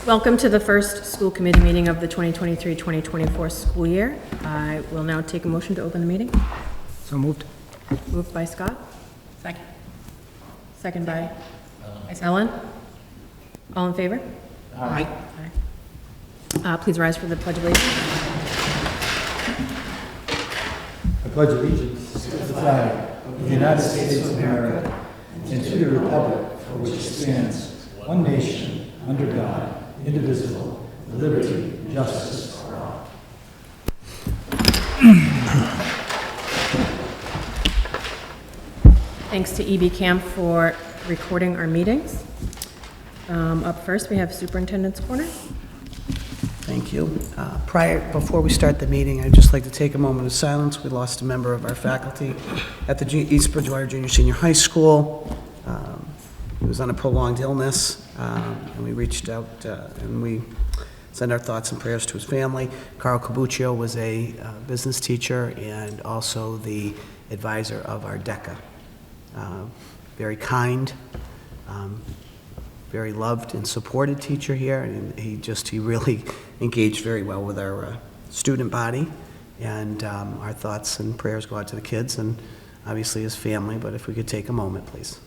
Welcome to the first school committee meeting of the 2023-2024 school year. I will now take a motion to open the meeting. So moved. Moved by Scott. Second. Second by Ellen. All in favor? Aye. Please rise for the Pledge of Allegiance. I pledge allegiance to the flag of the United States of America and to the republic for which it stands, one nation, under God, indivisible, with liberty and justice for all. Thanks to EBCAM for recording our meetings. Up first, we have Superintendent's Corner. Thank you. Before we start the meeting, I'd just like to take a moment of silence. We lost a member of our faculty at the East Bridgewater Junior Senior High School. He was on a prolonged illness, and we reached out and we send our thoughts and prayers to his family. Carl Cabuccio was a business teacher and also the advisor of our DECA. Very kind, very loved and supported teacher here, and he really engaged very well with our student body. And our thoughts and prayers go out to the kids and obviously his family, but if we could take a moment, please.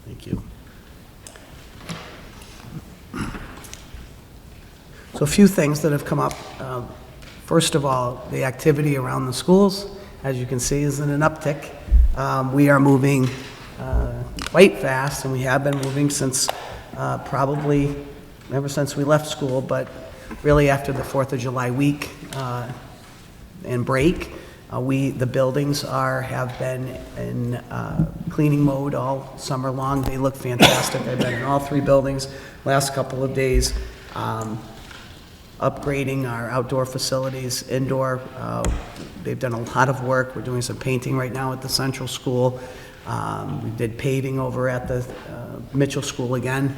Thank you. So a few things that have come up. First of all, the activity around the schools, as you can see, is in an uptick. We are moving quite fast, and we have been moving since probably ever since we left school, but really after the 4th of July week and break. The buildings have been in cleaning mode all summer long. They look fantastic. I've been in all 3 buildings last couple of days, upgrading our outdoor facilities, indoor. They've done a lot of work. We're doing some painting right now at the Central School. We did paving over at the Mitchell School again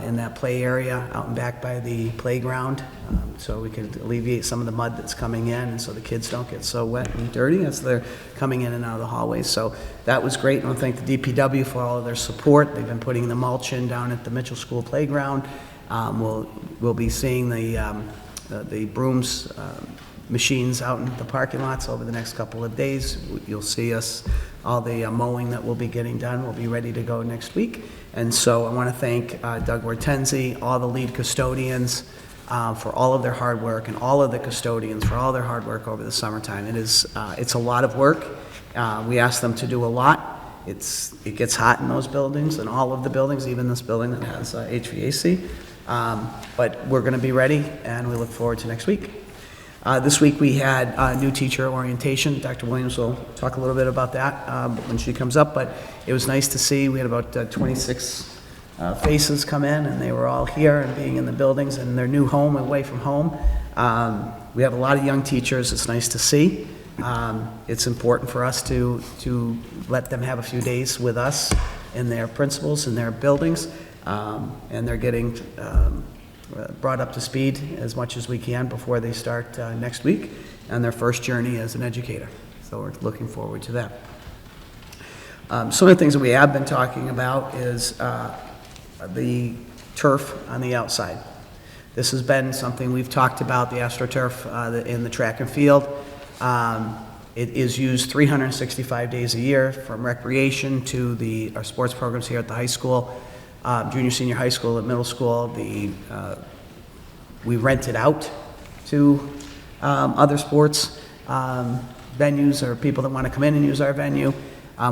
in that play area out and back by the playground, so we can alleviate some of the mud that's coming in, and so the kids don't get so wet and dirty as they're coming in and out of the hallways. So that was great. I want to thank the DPW for all of their support. They've been putting the mulch in down at the Mitchell School playground. We'll be seeing the brooms machines out in the parking lots over the next couple of days. You'll see all the mowing that we'll be getting done. We'll be ready to go next week. And so I want to thank Doug Hortensi, all the lead custodians for all of their hard work, and all of the custodians for all their hard work over the summertime. It's a lot of work. We ask them to do a lot. It gets hot in those buildings, and all of the buildings, even this building that has HVAC. But we're going to be ready, and we look forward to next week. This week we had new teacher orientation. Dr. Williams will talk a little bit about that when she comes up, but it was nice to see. We had about 26 faces come in, and they were all here and being in the buildings in their new home, away from home. We have a lot of young teachers. It's nice to see. It's important for us to let them have a few days with us and their principals in their buildings, and they're getting brought up to speed as much as we can before they start next week on their first journey as an educator. So we're looking forward to that. Some of the things that we have been talking about is the turf on the outside. This has been something we've talked about, the AstroTurf in the track and field. It is used 365 days a year, from recreation to our sports programs here at the high school, junior, senior high school, at middle school. We rent it out to other sports venues or people that want to come in and use our venue.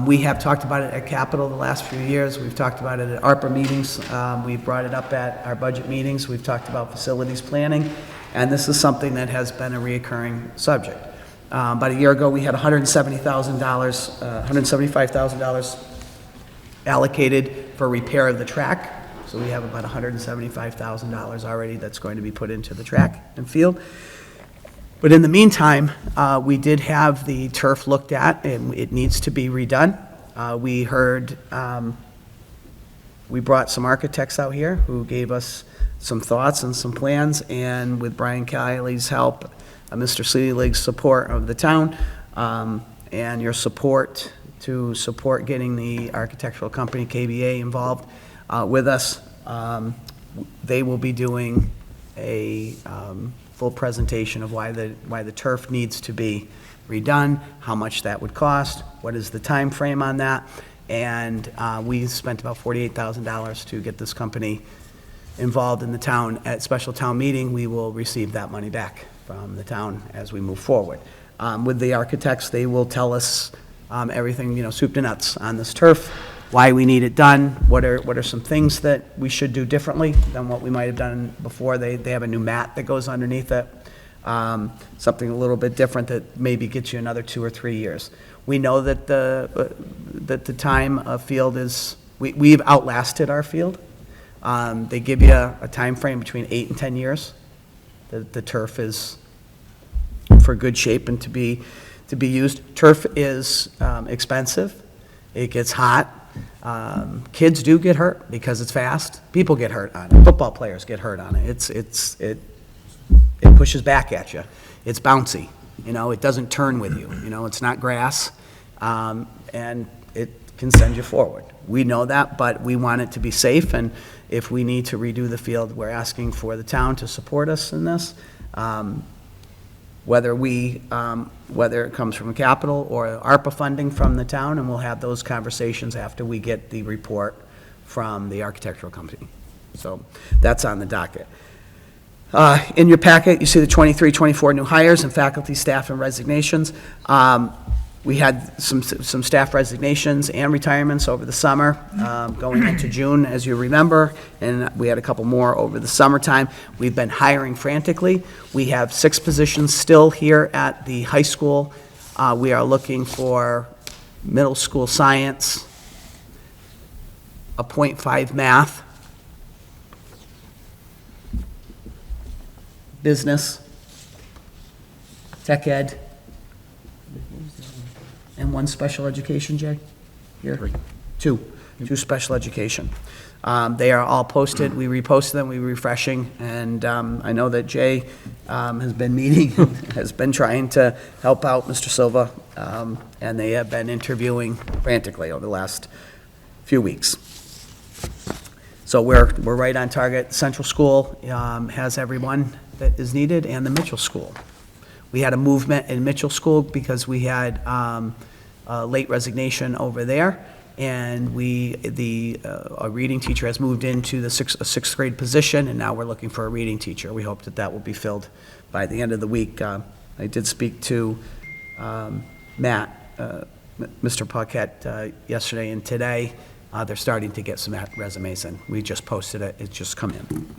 We have talked about it at Capitol the last few years. We've talked about it at ARPA meetings. We've brought it up at our budget meetings. We've talked about facilities planning, and this is something that has been a reoccurring subject. About a year ago, we had $175,000 allocated for repair of the track. So we have about $175,000 already that's going to be put into the track and field. But in the meantime, we did have the turf looked at, and it needs to be redone. We brought some architects out here who gave us some thoughts and some plans, and with Brian Kiley's help, Mr. Seelig's support of the town, and your support to support getting the architectural company, KBA, involved with us, they will be doing a full presentation of why the turf needs to be redone, how much that would cost, what is the time frame on that, and we spent about $48,000 to get this company involved in the town. At special town meeting, we will receive that money back from the town as we move forward. With the architects, they will tell us everything, soup to nuts on this turf, why we need it done, what are some things that we should do differently than what we might have done before. They have a new mat that goes underneath it, something a little bit different that maybe gets you another 2 or 3 years. We know that the time of field is, we've outlasted our field. They give you a time frame between 8 and 10 years. The turf is for good shape and to be used. Turf is expensive. It gets hot. Kids do get hurt because it's fast. People get hurt on it. Football players get hurt on it. It pushes back at you. It's bouncy. It doesn't turn with you. It's not grass, and it can send you forward. We know that, but we want it to be safe, and if we need to redo the field, we're asking for the town to support us in this. Whether it comes from capital or ARPA funding from the town, and we'll have those conversations after we get the report from the architectural company. So that's on the docket. In your packet, you see the 23-24 new hires and faculty, staff, and resignations. We had some staff resignations and retirements over the summer, going into June, as you remember, and we had a couple more over the summertime. We've been hiring frantically. We have 6 positions still here at the high school. We are looking for middle school science, a .5 math, business, tech ed, and 1 special education, Jay? Here? 2 special education. They are all posted. We reposted them, we're refreshing, and I know that Jay has been meeting, has been trying to help out Mr. Silva, and they have been interviewing frantically over the last few weeks. So we're right on target. Central School has everyone that is needed, and the Mitchell School. We had a movement in Mitchell School because we had a late resignation over there, and a reading teacher has moved into a sixth grade position, and now we're looking for a reading teacher. We hope that will be filled by the end of the week. I did speak to Matt, Mr. Paquette, yesterday and today. They're starting to get some resumes in. We just posted it. It's just come in.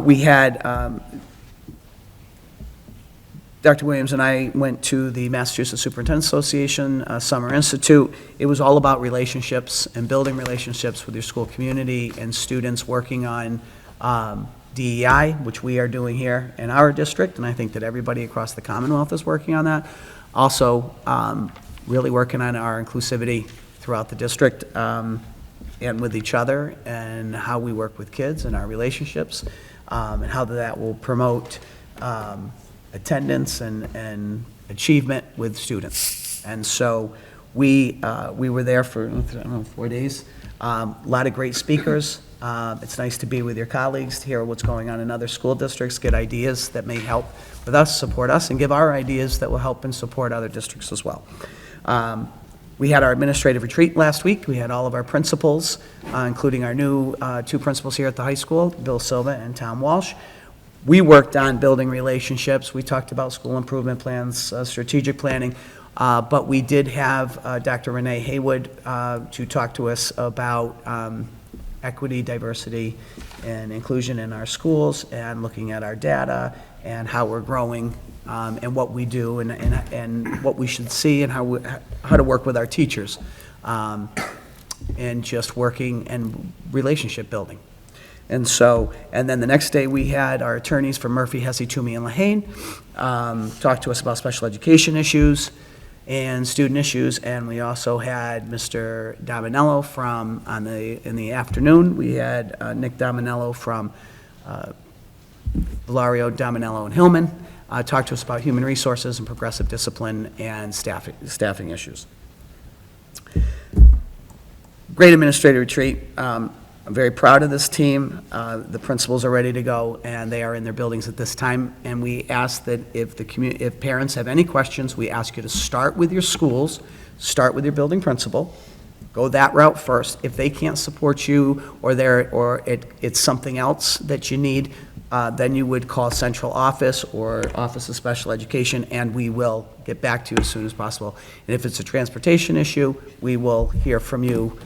We had Dr. Williams and I went to the Massachusetts Superintendent Association Summer Institute. It was all about relationships and building relationships with your school community and students, working on DEI, which we are doing here in our district, and I think that everybody across the Commonwealth is working on that. Also, really working on our inclusivity throughout the district and with each other, and how we work with kids and our relationships, and how that will promote attendance and achievement with students. And so we were there for, I don't know, 4 days. A lot of great speakers. It's nice to be with your colleagues, to hear what's going on in other school districts, get ideas that may help with us, support us, and give our ideas that will help and support other districts as well. We had our administrative retreat last week. We had all of our principals, including our new 2 principals here at the high school, Bill Silva and Tom Walsh. We worked on building relationships. We talked about school improvement plans, strategic planning, but we did have Dr. Renee Haywood to talk to us about equity, diversity, and inclusion in our schools, and looking at our data and how we're growing, and what we do, and what we should see, and how to work with our teachers, and just working and relationship building. And then the next day, we had our attorneys from Murphy, Hesse, Toomey, and Lehane talk to us about special education issues and student issues, and we also had Mr. Dominello in the afternoon. We had Nick Dominello from Valario, Dominello, and Hillman talk to us about human resources and progressive discipline and staffing issues. Great administrative retreat. I'm very proud of this team. The principals are ready to go, and they are in their buildings at this time. And we ask that if parents have any questions, we ask you to start with your schools, start with your building principal, go that route first. If they can't support you, or it's something else that you need, then you would call central office or Office of Special Education, and we will get back to you as soon as possible. And if it's a transportation issue, we will hear from you.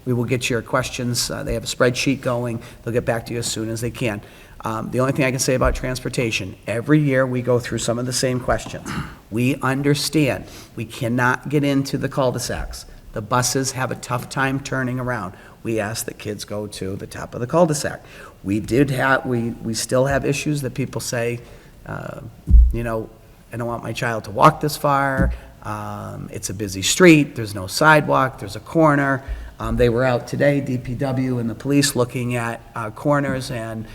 We will get your questions. They have a spreadsheet going. They'll get back to you as soon as they can. The only thing I can say about transportation, every year we go through some of the same questions. We understand we cannot get into the cul-de-sacs. The buses have a tough time turning around. We ask that kids go to the top of the cul-de-sac. We still have issues that people say, I don't want my child to walk this far. It's a busy street. There's no sidewalk. There's a corner. They were out today, DPW and the police, looking at corners and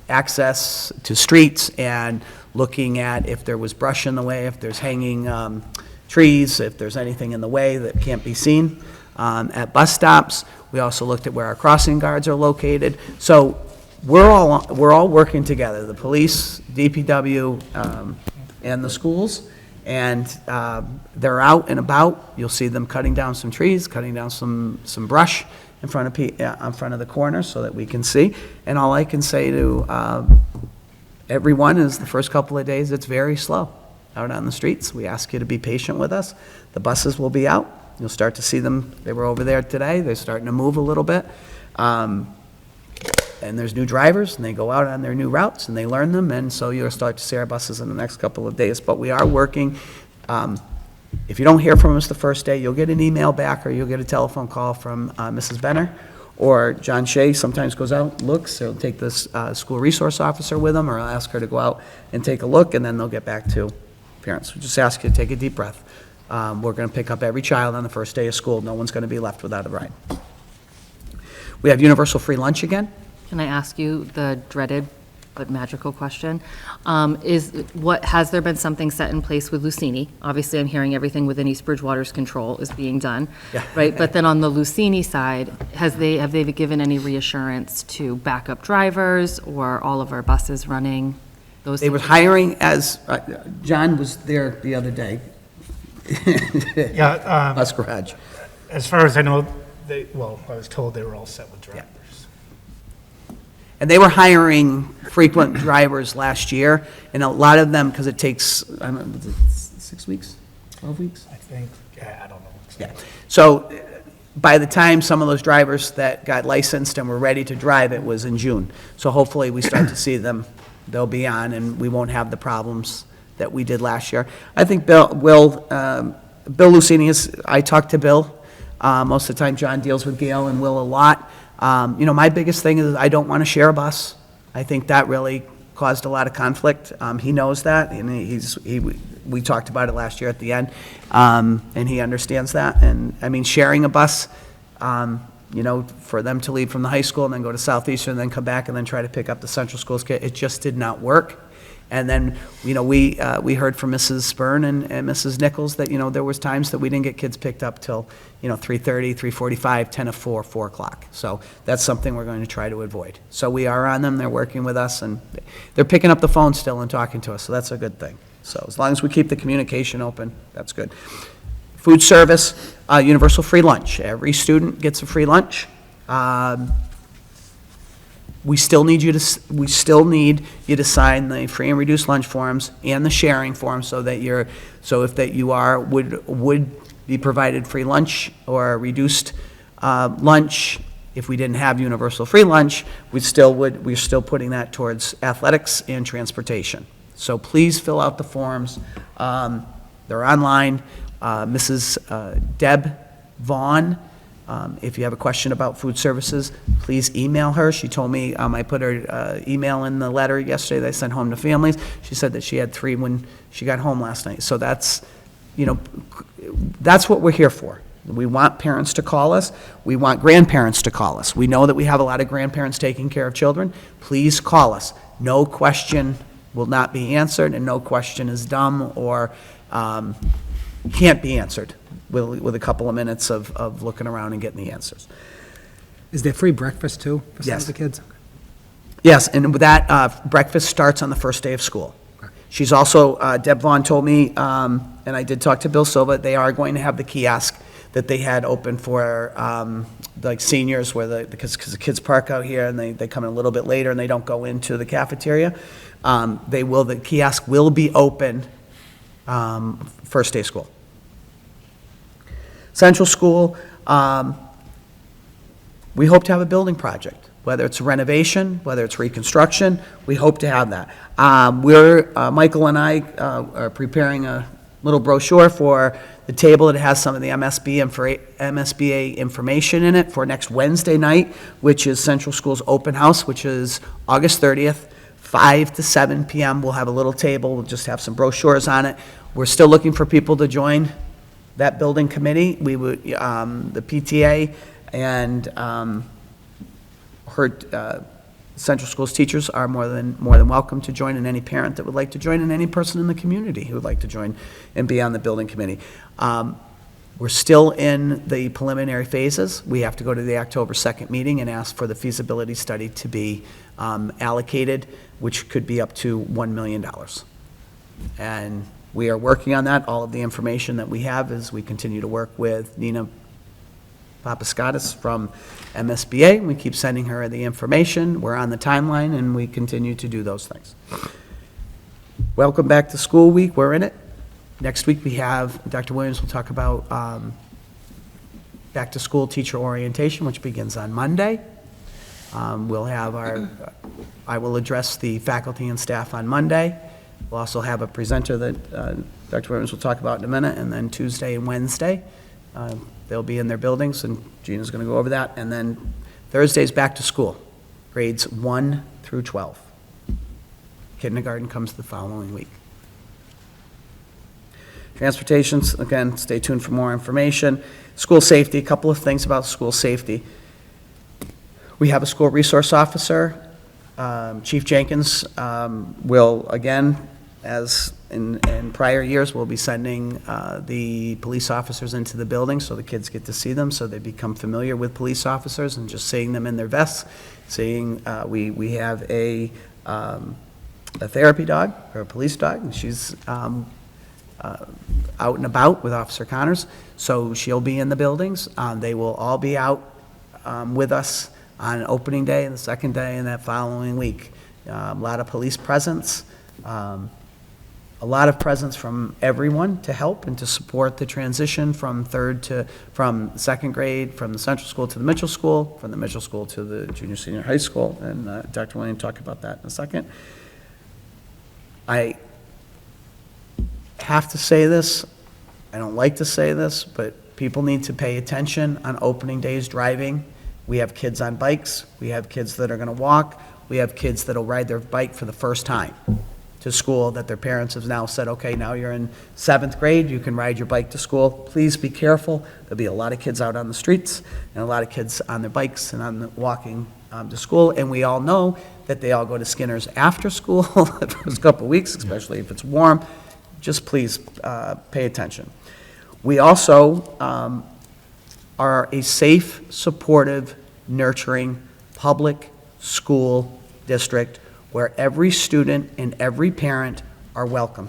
access to streets, and looking at if there was brush in the way, if there's hanging trees, if there's anything in the way that can't be seen. At bus stops, we also looked at where our crossing guards are located. So we're all working together, the police, DPW, and the schools. And they're out and about. You'll see them cutting down some trees, cutting down some brush in front of the corner so that we can see. And all I can say to everyone is the first couple of days, it's very slow out on the streets. We ask you to be patient with us. The buses will be out. You'll start to see them. They were over there today. They're starting to move a little bit. And there's new drivers, and they go out on their new routes, and they learn them, and so you'll start to see our buses in the next couple of days. But we are working. If you don't hear from us the first day, you'll get an email back, or you'll get a telephone call from Mrs. Benner, or John Shea sometimes goes out, looks, he'll take this school resource officer with him, or I'll ask her to go out and take a look, and then they'll get back to parents. We just ask you to take a deep breath. We're going to pick up every child on the first day of school. No one's going to be left without a ride. We have universal free lunch again. Can I ask you the dreaded but magical question? Has there been something set in place with Lucini? Obviously, I'm hearing everything within East Bridgewater's control is being done, Yeah. right? But then on the Lucini side, have they given any reassurance to backup drivers or all of our buses running? They were hiring as, John was there the other day. Yeah, Bus garage. as far as I know, I was told they were all set with drivers. And they were hiring frequent drivers last year, and a lot of them, because it takes, I don't know, was it 6 weeks, 12 weeks? I think, I don't know. Yeah. So by the time some of those drivers that got licensed and were ready to drive, it was in June. So hopefully we start to see them, they'll be on, and we won't have the problems that we did last year. I think Bill Lucini I talked to Bill. Most of the time, John deals with Gail and Will a lot. My biggest thing is I don't want to share a bus. I think that really caused a lot of conflict. He knows that, and we talked about it last year at the end, and he understands that. And, I mean, sharing a bus, for them to leave from the high school and then go to Southeastern and then come back and then try to pick up the Central Schools kid, it just did not work. And then, we heard from Mrs. Byrne and Mrs. Nichols that, there was times that we didn't get kids picked up till, 3:30, 3:45, 10 to 4, 4 o'clock. So that's something we're going to try to avoid. So we are on them, they're working with us, and they're picking up the phone still and talking to us, so that's a good thing. So as long as we keep the communication open, that's good. Food service, universal free lunch. Every student gets a free lunch. We still need you to sign the free and reduced lunch forms and the sharing forms so that would be provided free lunch or reduced lunch. If we didn't have universal free lunch, we're still putting that towards athletics and transportation. So please fill out the forms. They're online. Mrs. Deb Vaughn, if you have a question about food services, please email her. She told me, I put her email in the letter yesterday that I sent home to families. She said that she had 3 when she got home last night. So that's what we're here for. We want parents to call us. We want grandparents to call us. We know that we have a lot of grandparents taking care of children. Please call us. No question will not be answered, and no question is dumb or can't be answered with a couple of minutes of looking around and getting the answers. Is there free breakfast too for some Yes. of the kids? Yes, and with that, breakfast starts on the first day of school. She's also, Deb Vaughn told me, and I did talk to Bill Silva, they are going to have the kiosk that they had open for like seniors, because the kids park out here and they come in a little bit later and they don't go into the cafeteria. The kiosk will be open first day of school. Central School, we hope to have a building project, whether it's renovation, whether it's reconstruction, we hope to have that. Michael and I are preparing a little brochure for the table that has some of the MSBA information in it for next Wednesday night, which is Central School's open house, which is August 30th, 5 to 7 p.m. We'll have a little table, we'll just have some brochures on it. We're still looking for people to join that building committee. We would, the PTA and Central School's teachers are more than welcome to join, and any parent that would like to join, and any person in the community who would like to join and be on the building committee. We're still in the preliminary phases. We have to go to the October 2nd meeting and ask for the feasibility study to be allocated, which could be up to $1 million. And we are working on that. All of the information that we have is we continue to work with Nina Papaskatis from MSBA. We keep sending her the information. We're on the timeline, and we continue to do those things. Welcome back to school week. We're in it. Next week we have, Dr. Williams will talk about back to school teacher orientation, which begins on Monday. We'll have I will address the faculty and staff on Monday. We'll also have a presenter that Dr. Williams will talk about in a minute, and then Tuesday and Wednesday, they'll be in their buildings, and Gina's going to go over that. And then Thursday's back to school, grades 1 through 12. Kindergarten comes the following week. Transportations, again, stay tuned for more information. School safety, a couple of things about school safety. We have a school resource officer. Chief Jenkins will, again, as in prior years, will be sending the police officers into the building so the kids get to see them, so they become familiar with police officers, and just seeing them in their vests, seeing, we have a therapy dog, or a police dog, and she's out and about with Officer Connors, so she'll be in the buildings. They will all be out with us on opening day and the second day and that following week. A lot of police presence, a lot of presence from everyone to help and to support the transition from second grade, from the Central School to the Mitchell School, from the Mitchell School to the junior senior high school, and Dr. William will talk about that in a second. I have to say this, I don't like to say this, but people need to pay attention on opening days driving. We have kids on bikes, we have kids that are gonna walk, we have kids that'll ride their bike for the first time to school, that their parents have now said, okay, now you're in 7th grade, you can ride your bike to school. Please be careful. There'll be a lot of kids out on the streets and a lot of kids on their bikes and walking to school, and we all know that they all go to Skinner's after school the first couple of weeks, especially if it's warm. Just please pay attention. We also are a safe, supportive, nurturing public school district where every student and every parent are welcome,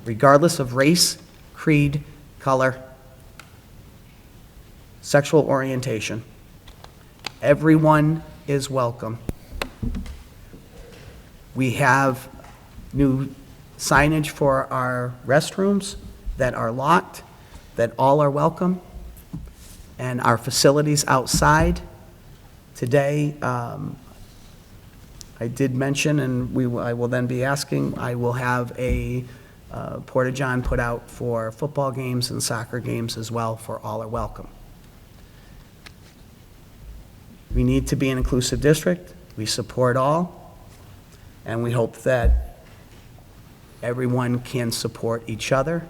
regardless of race, creed, color, sexual orientation. Everyone is welcome. We have new signage for our restrooms that are locked, that all are welcome, and our facilities outside. Today, I did mention, and I will then be asking, I will have a porta-john put out for football games and soccer games as well, for all are welcome. We need to be an inclusive district. We support all, and we hope that everyone can support each other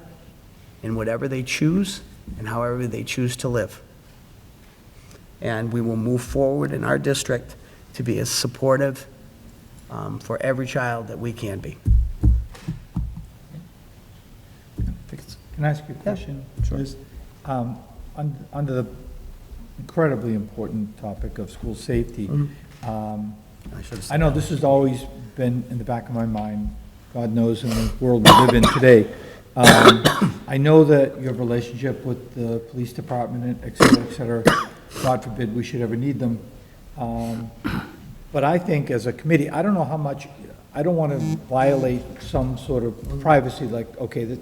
in whatever they choose and however they choose to live. And we will move forward in our district to be as supportive for every child that we can be. Can I ask you a question? sure. Liz? Under the incredibly important topic of school safety, I should have said I know this has always been in the back of my mind, God knows in the world we live in today. I know that your relationship with the police department, et cetera, God forbid we should ever need them. But I think as a committee, I don't know how much, I don't want to violate some sort of privacy, like, okay,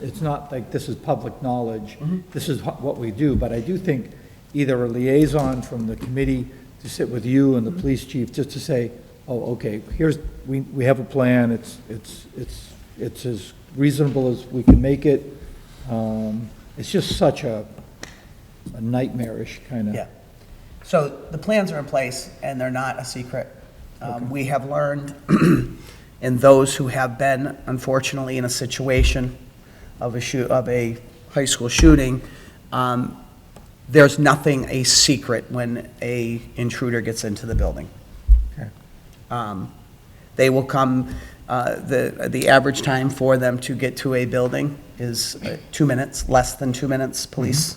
it's not like this is public knowledge, this is what we do, but I do think either a liaison from the committee to sit with you and the police chief, just to say, oh, okay, we have a plan, it's as reasonable as we can make it. It's just such a nightmarish kind of. Yeah. So the plans are in place, and they're not a secret. We have learned, and those who have been, unfortunately, in a situation of a high school shooting, there's nothing a secret when a intruder gets into the building. Okay. They will come, the average time for them to get to a building is 2 minutes, less than 2 minutes, police,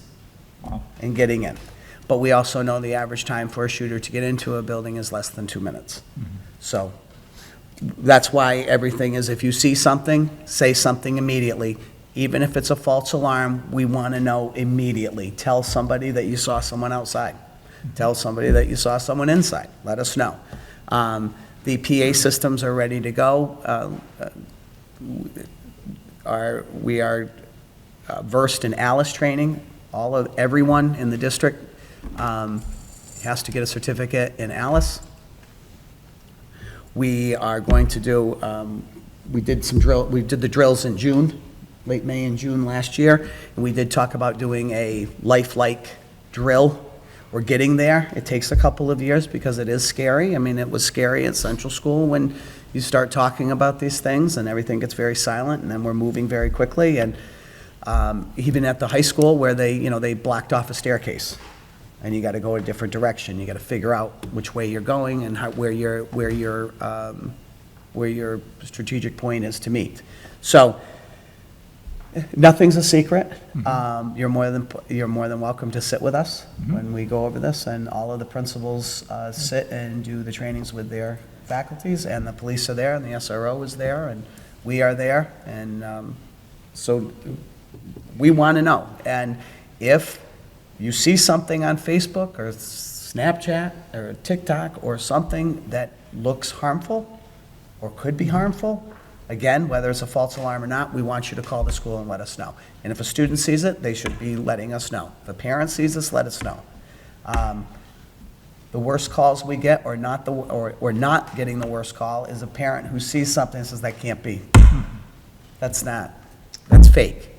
and getting in. But we also know the average time for a shooter to get into a building is less than 2 minutes. So that's why everything is, if you see something, say something immediately. Even if it's a false alarm, we want to know immediately. Tell somebody that you saw someone outside. Tell somebody that you saw someone inside. Let us know. The PA systems are ready to go. We are versed in ALICE training. Everyone in the district has to get a certificate in ALICE. We are going to do, we did the drills in June, late May and June last year, and we did talk about doing a lifelike drill. We're getting there. It takes a couple of years because it is scary. I mean, it was scary at Central School when you start talking about these things and everything gets very silent, and then we're moving very quickly. And even at the high school where they blocked off a staircase, and you got to go a different direction. You got to figure out which way you're going and where your strategic point is to meet. So nothing's a secret. You're more than welcome to sit with us when we go over this, and all of the principals sit and do the trainings with their faculties, and the police are there, and the SRO is there, and we are there, and so we want to know. And if you see something on Facebook or Snapchat or TikTok or something that looks harmful or could be harmful, again, whether it's a false alarm or not, we want you to call the school and let us know. And if a student sees it, they should be letting us know. If a parent sees this, let us know. The worst calls we get, or not getting the worst call, is a parent who sees something and says, that can't be. That's fake.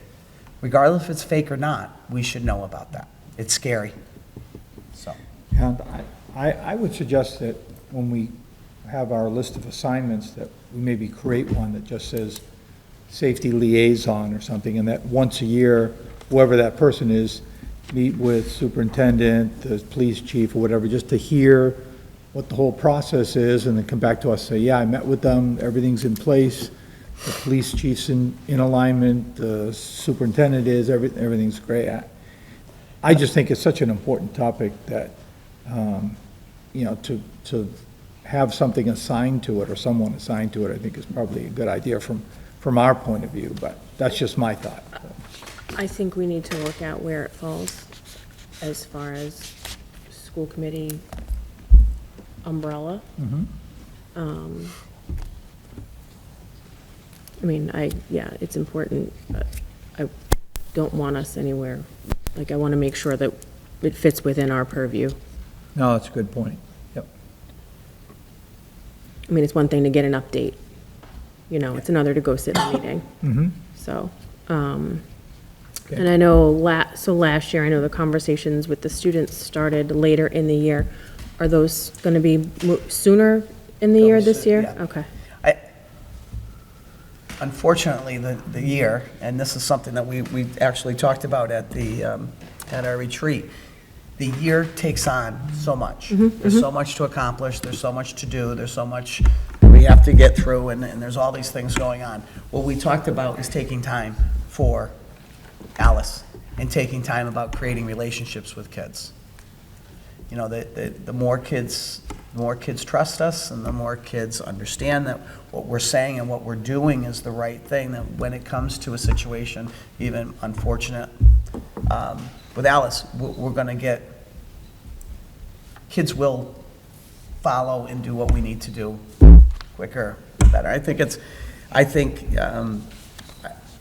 Regardless if it's fake or not, we should know about that. It's scary. So. And I would suggest that when we have our list of assignments, that we maybe create one that just says safety liaison or something, and that once a year, whoever that person is, meet with superintendent, the police chief, or whatever, just to hear what the whole process is, and then come back to us, say, yeah, I met with them, everything's in place, the police chief's in alignment, the superintendent is, everything's great. I just think it's such an important topic that, you know, to have something assigned to it, or someone assigned to it, I think is probably a good idea from our point of view, but that's just my thought. I think we need to look at where it falls as far as school committee umbrella. I mean, yeah, it's important, but I don't want us anywhere, like, I want to make sure that it fits within our purview. No, that's a good point. Yep. I mean, it's one thing to get an update, you know, it's another to go sit in a meeting. So, and I know last year, I know the conversations with the students started later in the year. Are those going to be sooner in the year this year? Yeah. Okay. Unfortunately, the year, and this is something that we actually talked about at our retreat, the year takes on so much. There's so much to accomplish, there's so much to do, there's so much we have to get through, and there's all these things going on. What we talked about is taking time for Alice, and taking time about creating relationships with kids. You know, the more kids trust us, and the more kids understand that what we're saying and what we're doing is the right thing, that when it comes to a situation, even unfortunate, with Alice, we're going to get, kids will follow and do what we need to do quicker, better. I think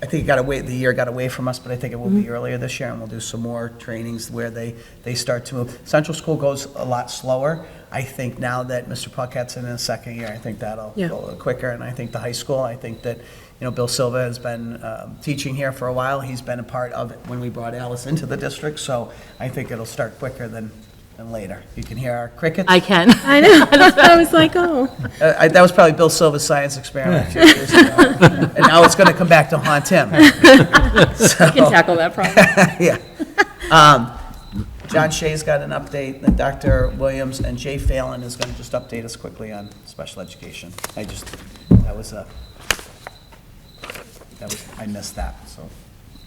the year got away from us, but I think it will be earlier this year, and we'll do some more trainings where they start to move. Central School goes a lot slower. I think now that Mr. Puckett's in his second year, I think that'll go a little quicker, and I think the high school, I think that, you know, Bill Silva has been teaching here for a while. He's been a part of it when we brought Alice into the district, so I think it'll start quicker than later. You can hear our crickets. I can. I know, I was like, oh. That was probably Bill Silva's science experiment a few years ago. And now it's going to come back to haunt him. We can tackle that problem. Yeah. John Shea's got an update, then Dr. Williams, and Jay Phelan is going to just update us quickly on special education. I missed that, so.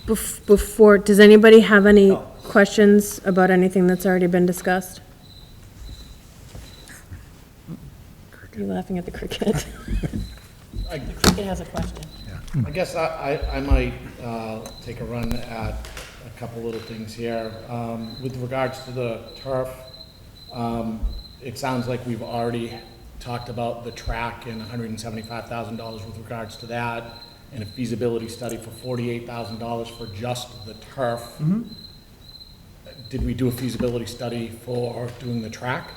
Before, does anybody have any questions about anything that's already been discussed? Are you laughing at the cricket? The cricket has a question. I guess I might take a run at a couple little things here. With regards to the turf, it sounds like we've already talked about the track and $175,000 with regards to that, and a feasibility study for $48,000 for just the turf. Did we do a feasibility study for doing the track?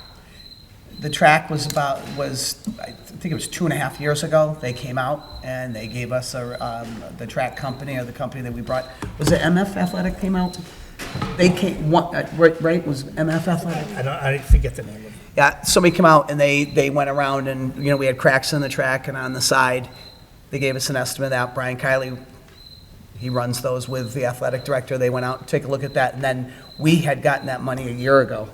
The track was I think it was 2.5 years ago. They came out and they gave us the track company, or the company that we brought. Was it MF Athletic came out? They came, right, was MF Athletic? I forget the name of it. Yeah, somebody came out and they went around, and, you know, we had cracks in the track and on the side. They gave us an estimate of that. Brian Kiley, he runs those with the athletic director. They went out and took a look at that, and then we had gotten that money a year ago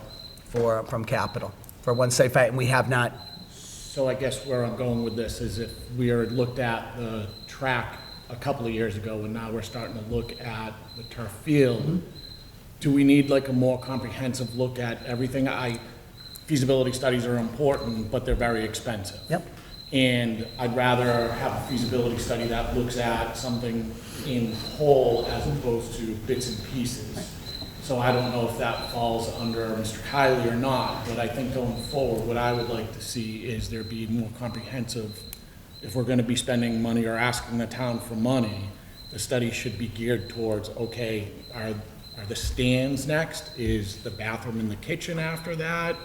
from Capital for one safe fight, and we have not. So I guess where I'm going with this is, if we had looked at the track a couple of years ago, and now we're starting to look at the turf field, do we need like a more comprehensive look at everything? Feasibility studies are important, but they're very expensive. Yep. And I'd rather have a feasibility study that looks at something in whole as opposed to bits and pieces. So I don't know if that falls under Mr. Kiley or not, but I think going forward, what I would like to see is there be more comprehensive, if we're going to be spending money or asking the town for money, the study should be geared towards, okay, are the stands next? Is the bathroom in the kitchen after that?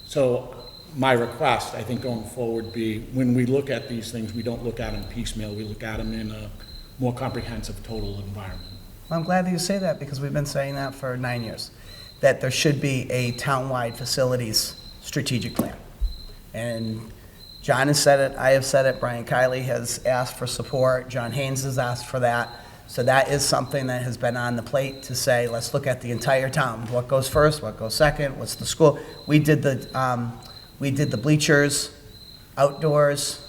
So my request, I think, going forward be, when we look at these things, we don't look at them piecemeal, we look at them in a more comprehensive total environment. I'm glad that you say that, because we've been saying that for 9 years, that there should be a town-wide facilities strategic plan. And John has said it, I have said it, Brian Kiley has asked for support, John Haynes has asked for that. So that is something that has been on the plate, to say, let's look at the entire town. What goes first, what goes second, what's the school? We did the We did the bleachers outdoors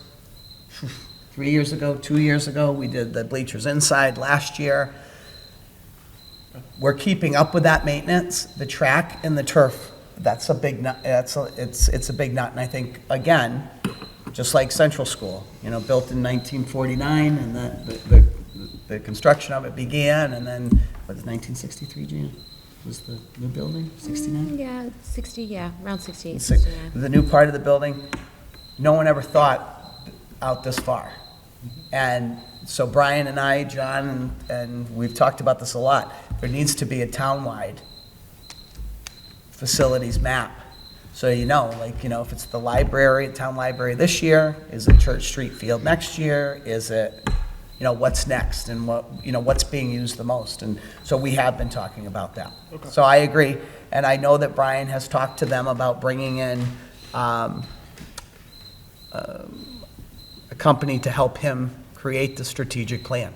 3 years ago, 2 years ago. We did the bleachers inside last year. We're keeping up with that maintenance. The track and the turf, that's a big nut, it's a big nut. And I think, again, just like Central School, you know, built in 1949, and the construction of it began, and then, what is 1963, Gina? Was the new building, 69? Yeah, 60, yeah, around 68, Six- 69. The new part of the building, no one ever thought out this far. And so Brian and I, John, and we've talked about this a lot, there needs to be a townwide facilities map. So you know, like, you know, if it's the library, town library this year, is it Church Street Field next year? Is it, you know, what's next and what, you know, what's being used the most? And so we have been talking about that. So I agree. And I know that Brian has talked to them about bringing in a company to help him create the strategic plan,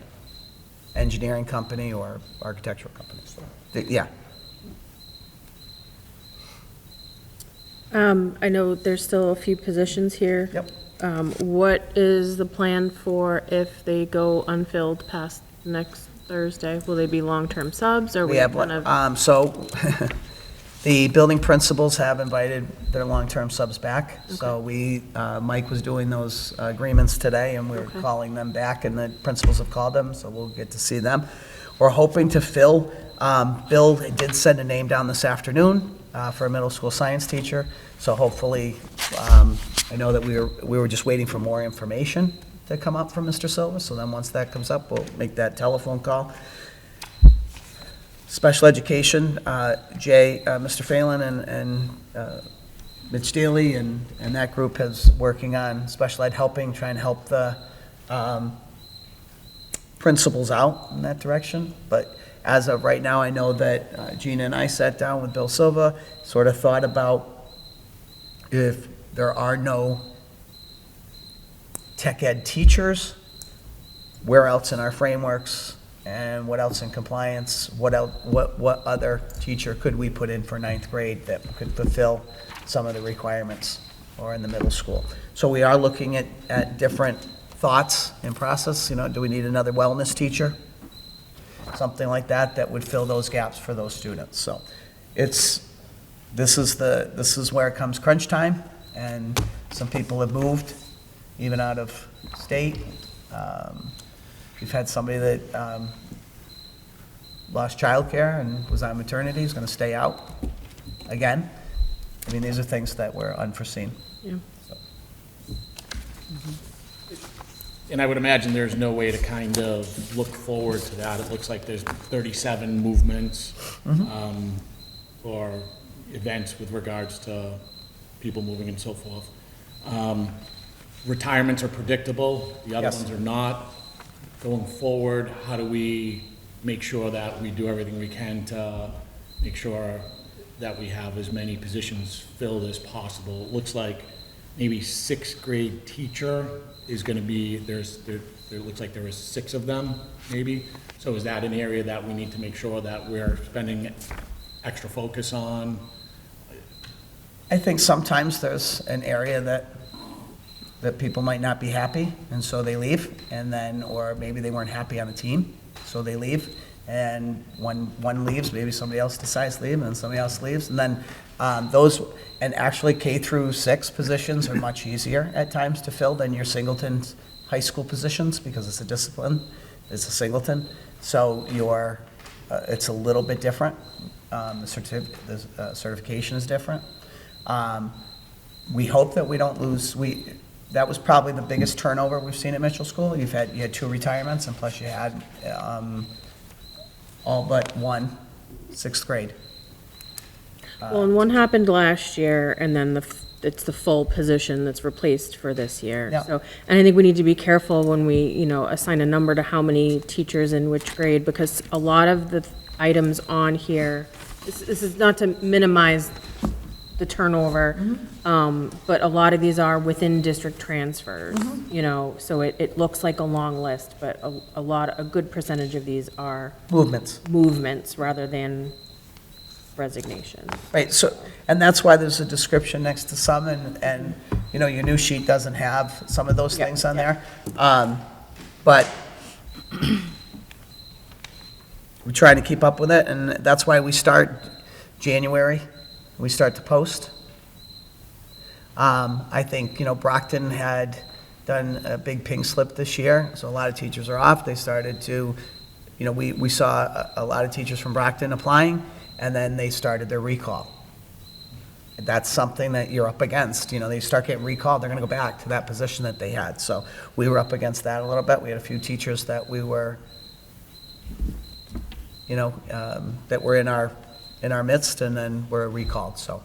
engineering company or architectural company. So, yeah. I know there's still a few positions here. Yep. What is the plan for if they go unfilled past next Thursday? Will they be long-term subs, or We we have, kind of? so, the building principals have invited their long-term subs back. So we, Mike was doing those agreements today, and we were Okay. calling them back, and the principals have called them, so we'll get to see them. We're hoping to fill, Bill did send a name down this afternoon for a middle school science teacher, so hopefully, I know that we were just waiting for more information to come up from Mr. Silva, so then once that comes up, we'll make that telephone call. Special education, Mr. Phelan and Mitch Daly and that group is working on special ed helping, trying to help the principals out in that direction. But as of right now, I know that Gina and I sat down with Bill Silva, sort of thought about if there are no tech ed teachers, where else in our frameworks and what else in compliance, what other teacher could we put in for ninth grade that could fulfill some of the requirements, or in the middle school. So we are looking at different thoughts and process, you know, do we need another wellness teacher? Something like that would fill those gaps for those students. So this is where it comes crunch time, and some people have moved, even out of state. We've had somebody that lost childcare and was on maternity, is going to stay out again. I mean, these are things that were unforeseen. Yeah. And I would imagine there's no way to kind of look forward to that. It looks like there's 37 movements or events with regards to people moving and so forth. Retirements are predictable, the other Yes. ones are not. Going forward, how do we make sure that we do everything we can to make sure that we have as many positions filled as possible? It looks like maybe sixth grade teacher is gonna be, there looks like there was 6 of them, maybe. So is that an area that we need to make sure that we're spending extra focus on? I think sometimes there's an area that people might not be happy, and so they leave, and then, or maybe they weren't happy on the team, so they leave. And when one leaves, maybe somebody else decides to leave, and then somebody else leaves, and then and actually K through 6 positions are much easier at times to fill than your singleton high school positions, because it's a discipline, it's a singleton, so it's a little bit different. The certification is different. We hope that we don't lose, that was probably the biggest turnover we've seen at Mitchell School. You had 2 retirements, and plus you had all but one 6th grade. Well, and one happened last year, and then it's the full position that's replaced for this year. Yeah. So, and I think we need to be careful when we, assign a number to how many teachers in which grade, because a lot of the items on here, this is not to minimize the turnover, but a lot of these are within district transfers, so it looks like a long list, but a good percentage of these are Movements. movements rather than resignation. Right, so, and that's why there's a description next to some, and, you know, your new sheet doesn't have some of those Yeah, things on there. But we're trying to keep up with it, and that's why we start January, we start to post. I think, you know, Brockton had done a big pink slip this year, so a lot of teachers are off. They started to, you know, we saw a lot of teachers from Brockton applying, and then they started their recall. That's something that you're up against. You know, they start getting recalled, they're going to go back to that position that they had. So we were up against that a little bit. We had a few teachers that we were, you know, that were in our midst, and then were recalled, so.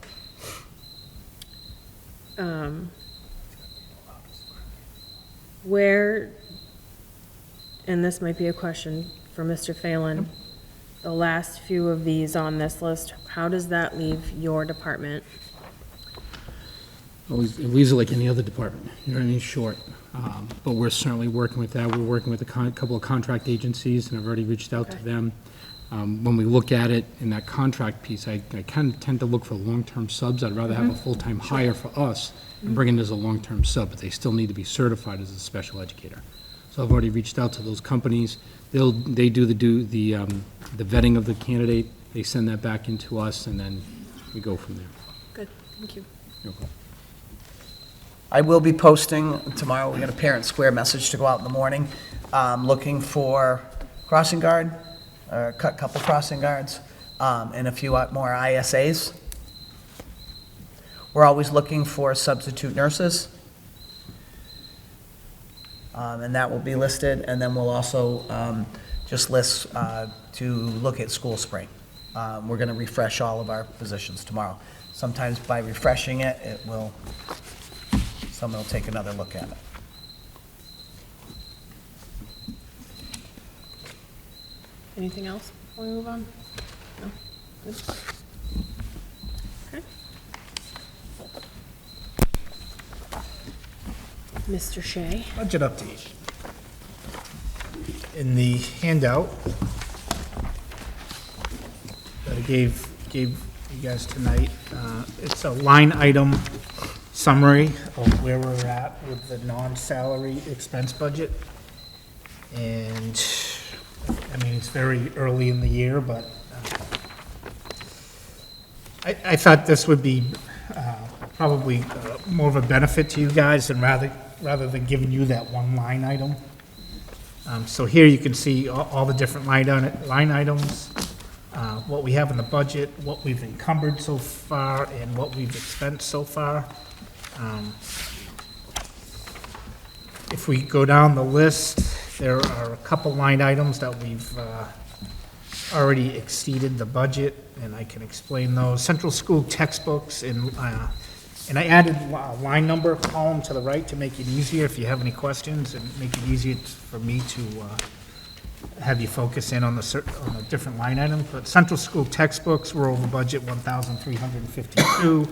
Where, and this might be a question for Mr. Phelan, the last few of these on this list, how does that leave your department? It leaves it like any other department, you're only short. But we're certainly working with that. We're working with a couple of contract agencies, and I've already reached out to Okay. them. When we look at it in that contract piece, I kind of tend to look for long-term subs. I'd rather have a full-time hire for us and bring in as a long-term sub, but they still need to be certified as a special educator. So I've already reached out to those companies. They do the vetting of the candidate. They send that back into us, and then we go from there. Good, thank you. Okay. I will be posting tomorrow. We got a parent square message to go out in the morning, looking for crossing guard, a couple crossing guards, and a few more ISAs. We're always looking for substitute nurses, and that will be listed. And then we'll also just list to look at school spring. We're going to refresh all of our positions tomorrow. Sometimes by refreshing it, someone will take another look at it. Anything else before we move on? No? Good. Okay. Mr. Shea? Budget update. In the handout that I gave you guys tonight, it's a line item summary of where we're at with the non-salary expense budget. And, I mean, it's very early in the year, but I thought this would be probably more of a benefit to you guys than rather than giving you that one line item. So here you can see all the different line items, what we have in the budget, what we've encumbered so far, and what we've expensed so far. If we go down the list, there are a couple line items that we've already exceeded the budget, and I can explain those. Central school textbooks, and I added a line number column to the right to make it easier if you have any questions, and make it easier for me to have you focus in on the different line items. But central school textbooks were over budget, 1,352.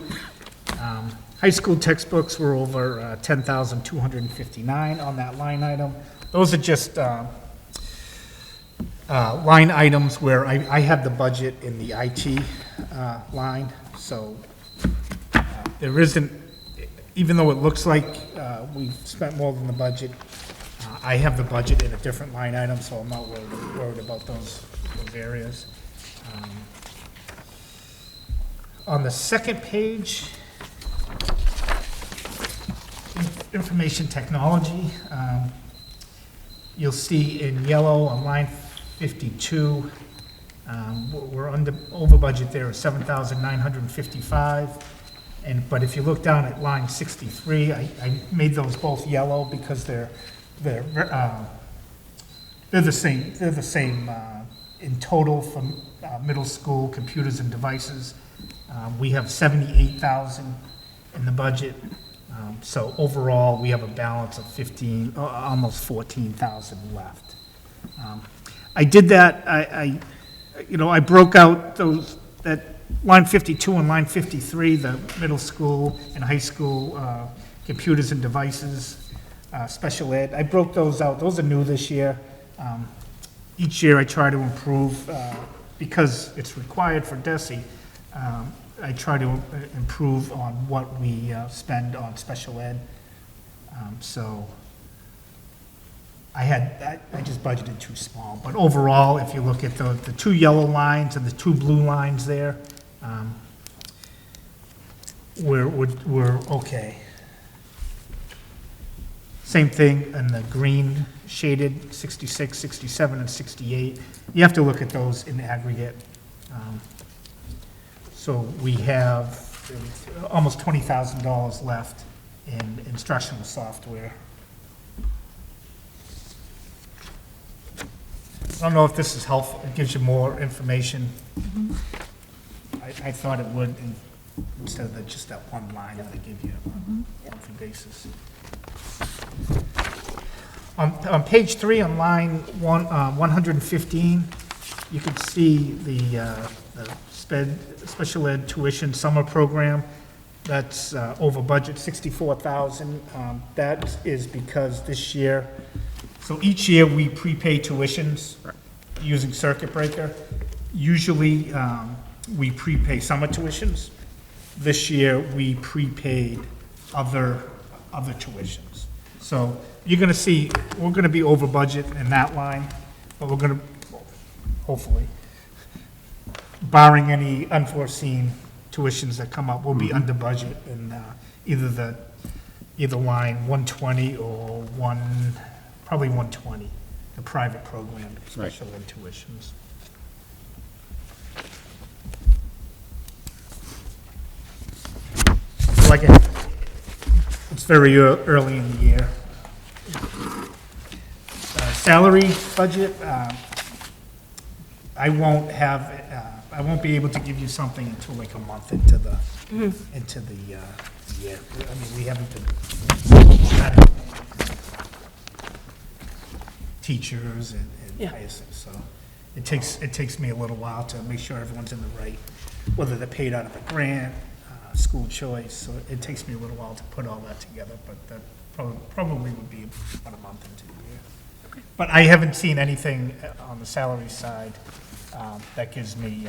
High school textbooks were over 10,259 on that line item. Those are just line items where I have the budget in the IT line, so there isn't, even though it looks like we've spent more than the budget, I have the budget in a different line item, so I'm not worried about those areas. On the second page, information technology, you'll see in yellow on line 52, we're over budget there of 7,955. But if you look down at line 63, I made those both yellow because they're the same. They're the same in total for middle school computers and devices. We have 78,000 in the budget. So overall, we have a balance of almost 14,000 left. I did that. I broke out that line 52 and line 53, the middle school and high school computers and devices, special ed. I broke those out. Those are new this year. Each year I try to improve, because it's required for DESE, I try to improve on what we spend on special ed. So I just budgeted too small. But overall, if you look at the two yellow lines and the two blue lines there, we're okay. Same thing in the green shaded, 66, 67, and 68. You have to look at those in aggregate. So we have almost $20,000 left in instructional software. I don't know if this is helpful, it gives you more information. I thought it would, instead of just that one line that they give you on a monthly basis. On page 3, on line 115, you can see the special ed tuition summer program. That's over budget, $64,000. That is because this year, so each year we prepay tuitions using circuit breaker. Usually, we prepay summer tuitions. This year, we prepaid other tuitions. So you're gonna see, we're gonna be over budget in that line, but we're gonna, hopefully, barring any unforeseen tuitions that come up, we'll be under budget in either line 120 or probably 120, the private program, special ed tuitions. Like it's very early in the year. Salary budget, I won't be able to give you something until like a month into the year. I mean, we haven't been adding teachers and ISS, so it takes me a little while to make sure everyone's in the right, whether they're paid out of a grant, school choice, so it takes me a little while to put all that together, but that probably would be about a month into the year. Okay. But I haven't seen anything on the salary side that gives me,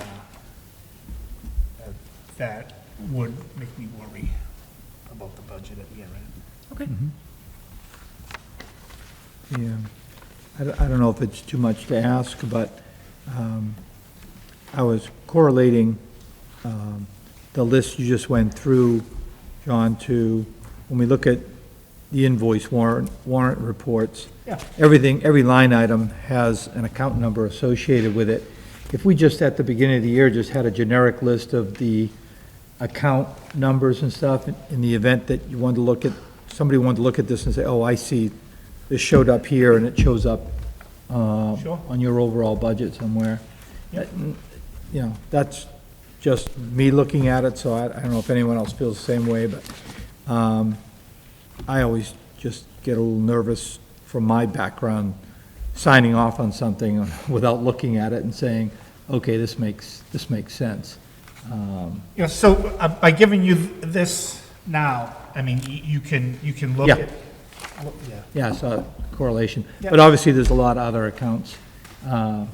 that would make me worry about the budget at year end. Okay. Yeah. I don't know if it's too much to ask, but I was correlating the list you just went through, John, to when we look at the invoice warrant reports. Yeah. Every line item has an account number associated with it. If we just at the beginning of the year just had a generic list of the account numbers and stuff, in the event that you wanted to look at, somebody wanted to look at this and say, oh, I see, this showed up here and it shows up Sure. on your overall budget somewhere. Yep. You know, that's just me looking at it, so I don't know if anyone else feels the same way, but I always just get a little nervous from my background, signing off on something without looking at it and saying, okay, this makes sense. Yeah, so by giving you this now, I mean, you can look Yeah. at, yeah. Yeah, so correlation. Yeah. But obviously, there's a lot of other accounts.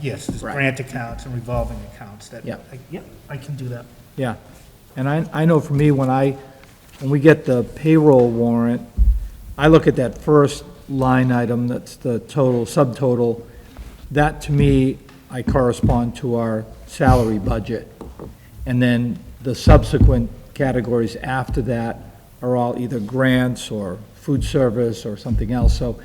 Yes, there's Right. grant accounts and revolving accounts that, Yeah. I can do that. Yeah, and I know for me, when we get the payroll warrant, I look at that first line item, that's the total, subtotal. That, to me, I correspond to our salary budget. And then the subsequent categories after that are all either grants or food service or something else. So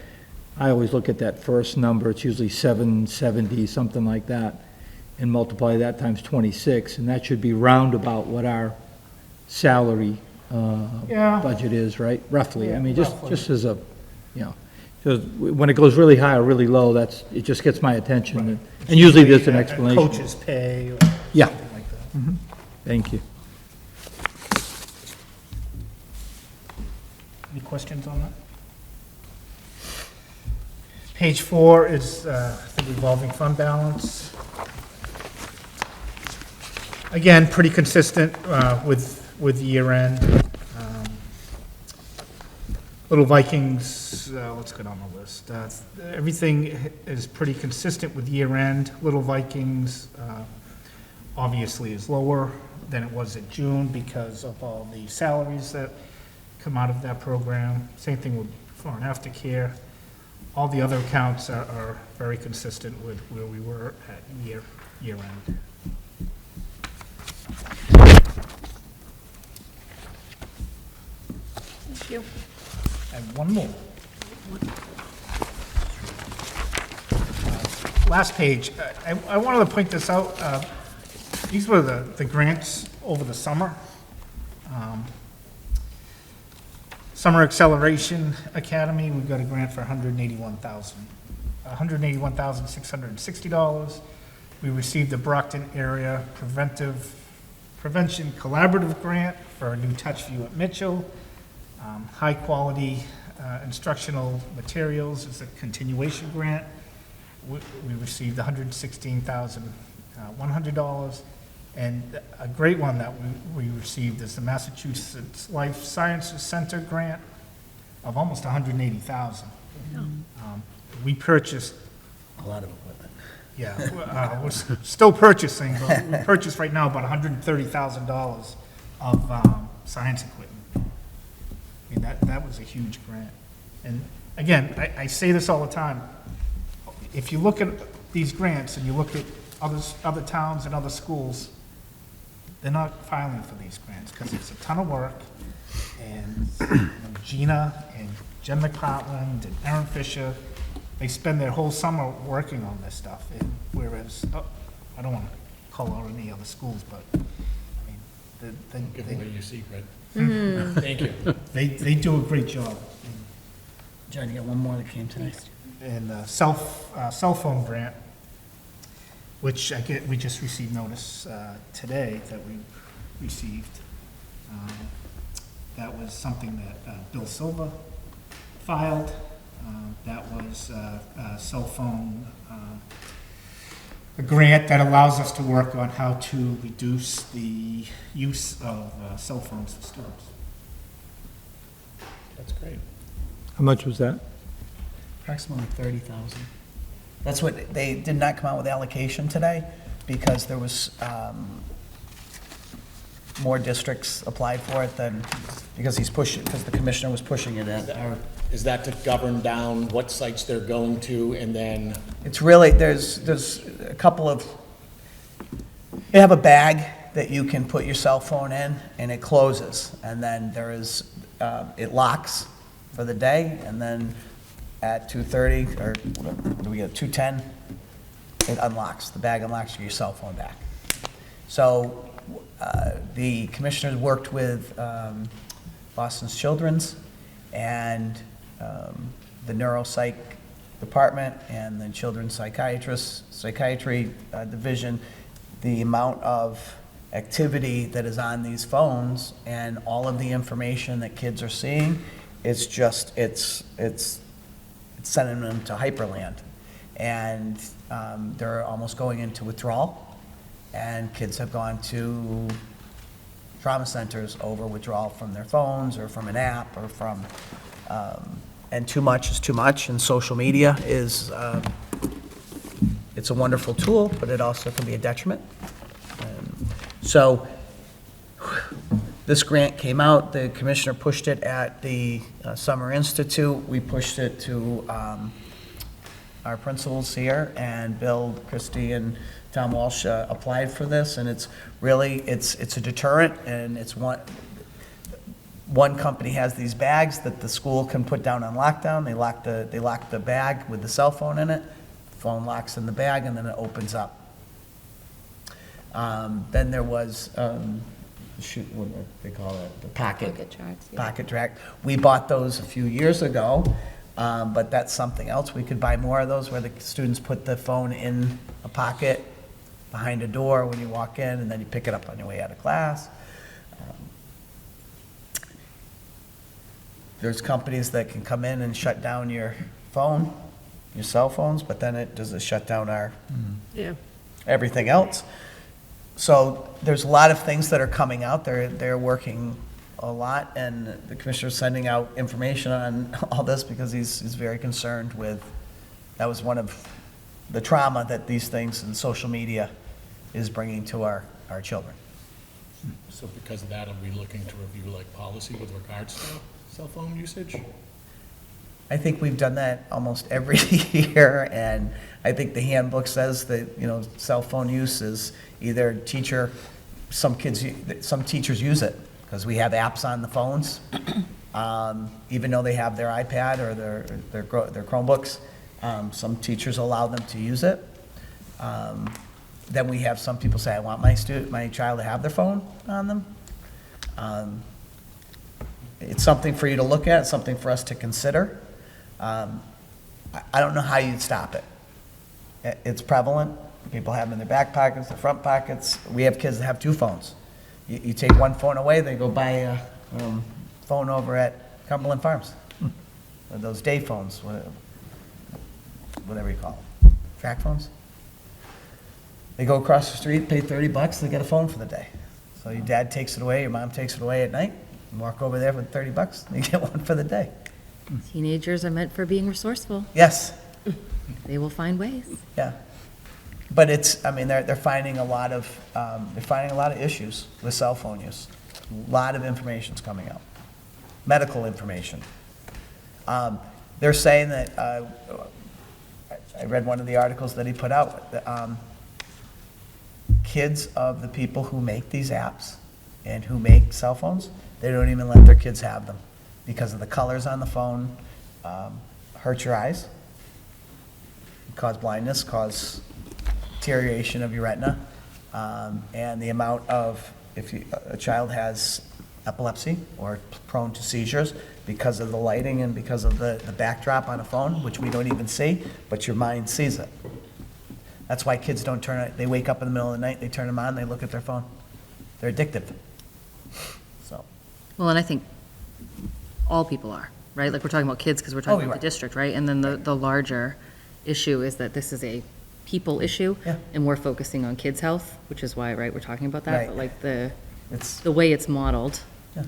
I always look at that first number, it's usually 770, something like that, and multiply that times 26, and that should be roundabout what our salary Yeah. budget is, right? Roughly. I mean, roughly. just as a, you know, because when it goes really high or really low, it just gets my attention. And usually there's an explanation. Coaches pay or Yeah. something like that. Thank you. Any questions on that? Page 4 is the revolving fund balance. Again, pretty consistent with year end. Little Vikings, let's get on the list. Everything is pretty consistent with year end. Little Vikings obviously is lower. than it was in June because of all the salaries that come out of that program. Same thing with before and after care. All the other accounts are very consistent with where we were at year end. Thank you. And one more. Last page, I wanted to point this out. These were the grants over the summer. Summer Acceleration Academy, we got a grant for $181,660. We received the Brockton Area Prevention Collaborative Grant for a new touch view at Mitchell. High quality instructional materials is a continuation grant. We received $116,100. And a great one that we received is the Massachusetts Life Sciences Center grant of almost $180,000. We purchased, A lot of equipment. yeah, we're still purchasing, but we purchased right now about $130,000 of science equipment. I mean, that was a huge grant. And again, I say this all the time. If you look at these grants and you look at other towns and other schools, they're not filing for these grants because it's a ton of work. And Gina and Jen McPartland and Aaron Fisher, they spend their whole summer working on this stuff. And whereas, I don't want to call out any other schools, but I mean, Give away your secret. Thank you. they do a great job. John, you got one more that came today? And cell phone grant, which we just received notice today that we received. That was something that Bill Silva filed. That was a cell phone, a grant that allows us to work on how to reduce the use of cell phones for students. That's great. How much was that? Approximately 30,000. That's what, they did not come out with allocation today because there was more districts applied for it than, because the commissioner was pushing it in. Is that to govern down what sites they're going to and then? It's really, there's a couple of, you have a bag that you can put your cell phone in and it closes. And then there is, it locks for the day and then at 2:30 or what do we get, 2:10, it unlocks, the bag unlocks, you get your cell phone back. So the commissioners worked with Boston's Children's and the neuropsych department and the children's psychiatry division. The amount of activity that is on these phones and all of the information that kids are seeing, it's just, it's sending them to hyperland. And they're almost going into withdrawal. And kids have gone to trauma centers over withdrawal from their phones or from an app or from, and too much is too much. And social media is, it's a wonderful tool, but it also can be a detriment. So this grant came out, the commissioner pushed it at the Summer Institute. We pushed it to our principals here, and Bill, Christie, and Tom Walsh applied for this, and it's really, it's a deterrent, and it's one company has these bags that the school can put down on lockdown. They lock the bag with the cell phone in it, the phone locks in the bag, and then it opens up. Then there was, what do they call it, the pocket charts, yeah. pocket track. We bought those a few years ago, but that's something else. We could buy more of those where the students put the phone in a pocket behind a door when you walk in, and then you pick it up on your way out of class. There's companies that can come in and shut down your phone, your cell phones, but then does it shut down our everything else? So there's a lot of things that are coming out. They're working a lot, and the commissioner's sending out information on all this because he's very concerned with, that was one of the trauma that these things and social media is bringing to our children. So because of that, are we looking to review like policy with regards to cell phone usage? I think we've done that almost every year, and I think the handbook says that, you know, cell phone use is either teacher, some teachers use it, because we have apps on the phones, even though they have their iPad or their Chromebooks, some teachers allow them to use it. Then we have some people say, I want my child to have their phone on them. It's something for you to look at, something for us to consider. I don't know how you'd stop it. It's prevalent. People have them in their back pockets, their front pockets. We have kids that have two phones. You take one phone away, they go buy a phone over at Cumberland Farms. Or those day phones, whatever you call them. Track phones. They go across the street, pay $30, they get a phone for the day. So your dad takes it away, your mom takes it away at night, you walk over there with $30, and you get one for the day. Teenagers are meant for being resourceful. Yes, They will find ways. yeah. But it's, I mean, they're finding a lot of issues with cell phone use. A lot of information's coming out, medical information. They're saying that, I read one of the articles that he put out, that, kids of the people who make these apps and who make cell phones, they don't even let their kids have them because of the colors on the phone, hurt your eyes, cause blindness, cause deterioration of your retina, and the amount of, if a child has epilepsy or prone to seizures because of the lighting and because of the backdrop on a phone, which we don't even see, but your mind sees it. That's why kids don't turn it, they wake up in the middle of the night, they turn them on, they look at their phone. They're addictive. So, Well, and I think all people are, right? Like, we're talking about kids because we're talking you're about the right. district, right? And then the larger issue is that this is a people issue. Yeah. And we're focusing on kids' health, which is why, right, we're talking about that. Right. But like it's, the way it's modeled yeah.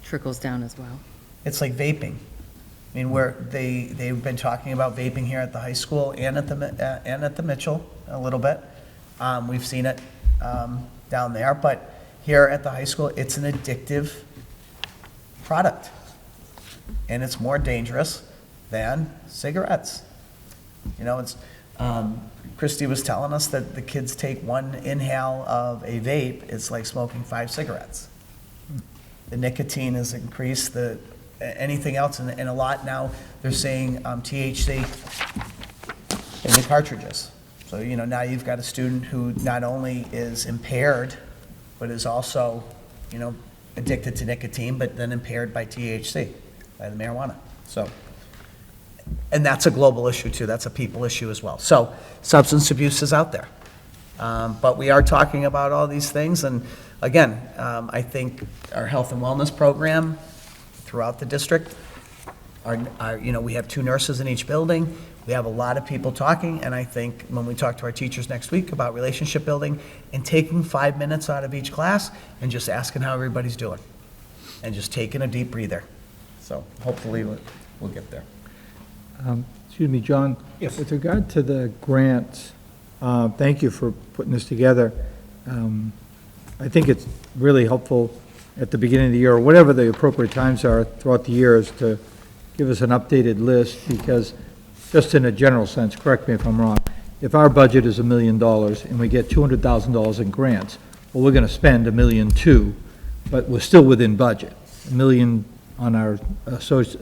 trickles down as well. It's like vaping. I mean, they've been talking about vaping here at the high school and at the Mitchell a little bit. We've seen it down there, but here at the high school, it's an addictive product. And it's more dangerous than cigarettes. You know, it's, Christy was telling us that the kids take one inhale of a vape, it's like smoking 5 cigarettes. The nicotine has increased, anything else, and a lot now, they're saying THC in the cartridges. So, you know, now you've got a student who not only is impaired, but is also, you know, addicted to nicotine, but then impaired by THC, by the marijuana. So, and that's a global issue too, that's a people issue as well. So, substance abuse is out there. But we are talking about all these things, and again, I think our health and wellness program throughout the district, you know, we have 2 nurses in each building, we have a lot of people talking, and I think when we talk to our teachers next week about relationship building, and taking 5 minutes out of each class, and just asking how everybody's doing, and just taking a deep breather. So hopefully we'll get there. Excuse me, John? Yes. With regard to the grants, thank you for putting this together. I think it's really helpful at the beginning of the year, or whatever the appropriate times are throughout the year, is to give us an updated list, because just in a general sense, correct me if I'm wrong, if our budget is $1 million and we get $200,000 in grants, well, we're going to spend $1.2 million, but we're still within budget. $1 million on our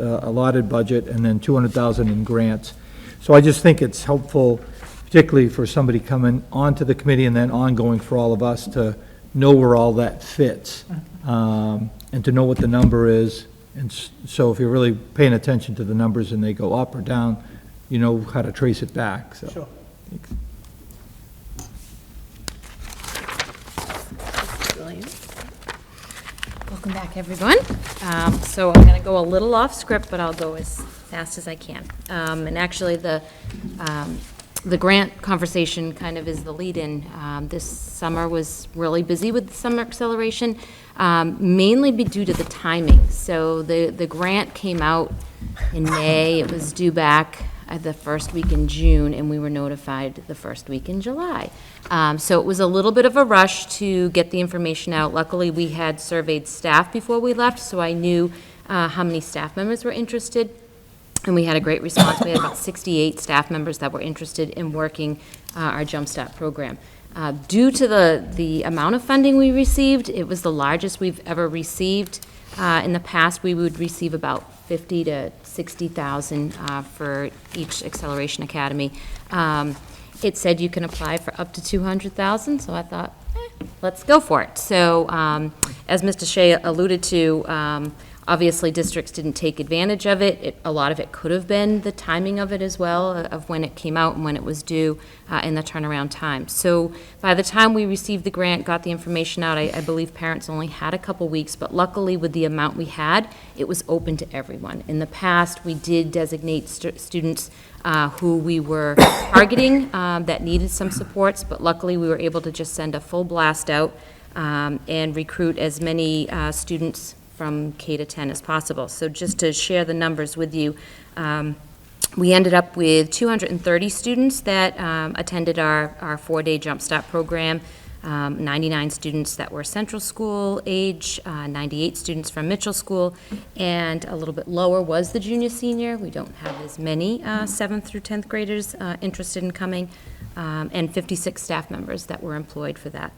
allotted budget, and then $200,000 in grants. So I just think it's helpful, particularly for somebody coming onto the committee and then ongoing for all of us, to know where all that fits, and to know what the number is. And so if you're really paying attention to the numbers and they go up or down, you know how to trace it back, so. Sure. Brilliant. Welcome back, everyone. So I'm going to go a little off script, but I'll go as fast as I can. And actually, the grant conversation kind of is the lead-in. This summer was really busy with the summer acceleration, mainly due to the timing. So the grant came out in May. It was due back the first week in June, and we were notified the first week in July. So it was a little bit of a rush to get the information out. Luckily, we had surveyed staff before we left, so I knew how many staff members were interested, and we had a great response. We had about 68 staff members that were interested in working our Jumpstart program. Due to the amount of funding we received, it was the largest we've ever received. In the past, we would receive about 50 to 60,000 for each Acceleration Academy. It said you can apply for up to 200,000, so I thought, let's go for it. So, as Mr. Shea alluded to, obviously districts didn't take advantage of it. A lot of it could have been the timing of it as well, of when it came out and when it was due, and the turnaround time. So by the time we received the grant, got the information out, I believe parents only had a couple weeks, but luckily with the amount we had, it was open to everyone. In the past, we did designate students who we were targeting that needed some supports, but luckily we were able to just send a full blast out and recruit as many students from K to 10 as possible. So just to share the numbers with you, we ended up with 230 students that attended our 4-day Jumpstart program, 99 students that were Central School age, 98 students from Mitchell School, and a little bit lower was the junior senior. We don't have as many 7th through 10th graders interested in coming, and 56 staff members that were employed for that.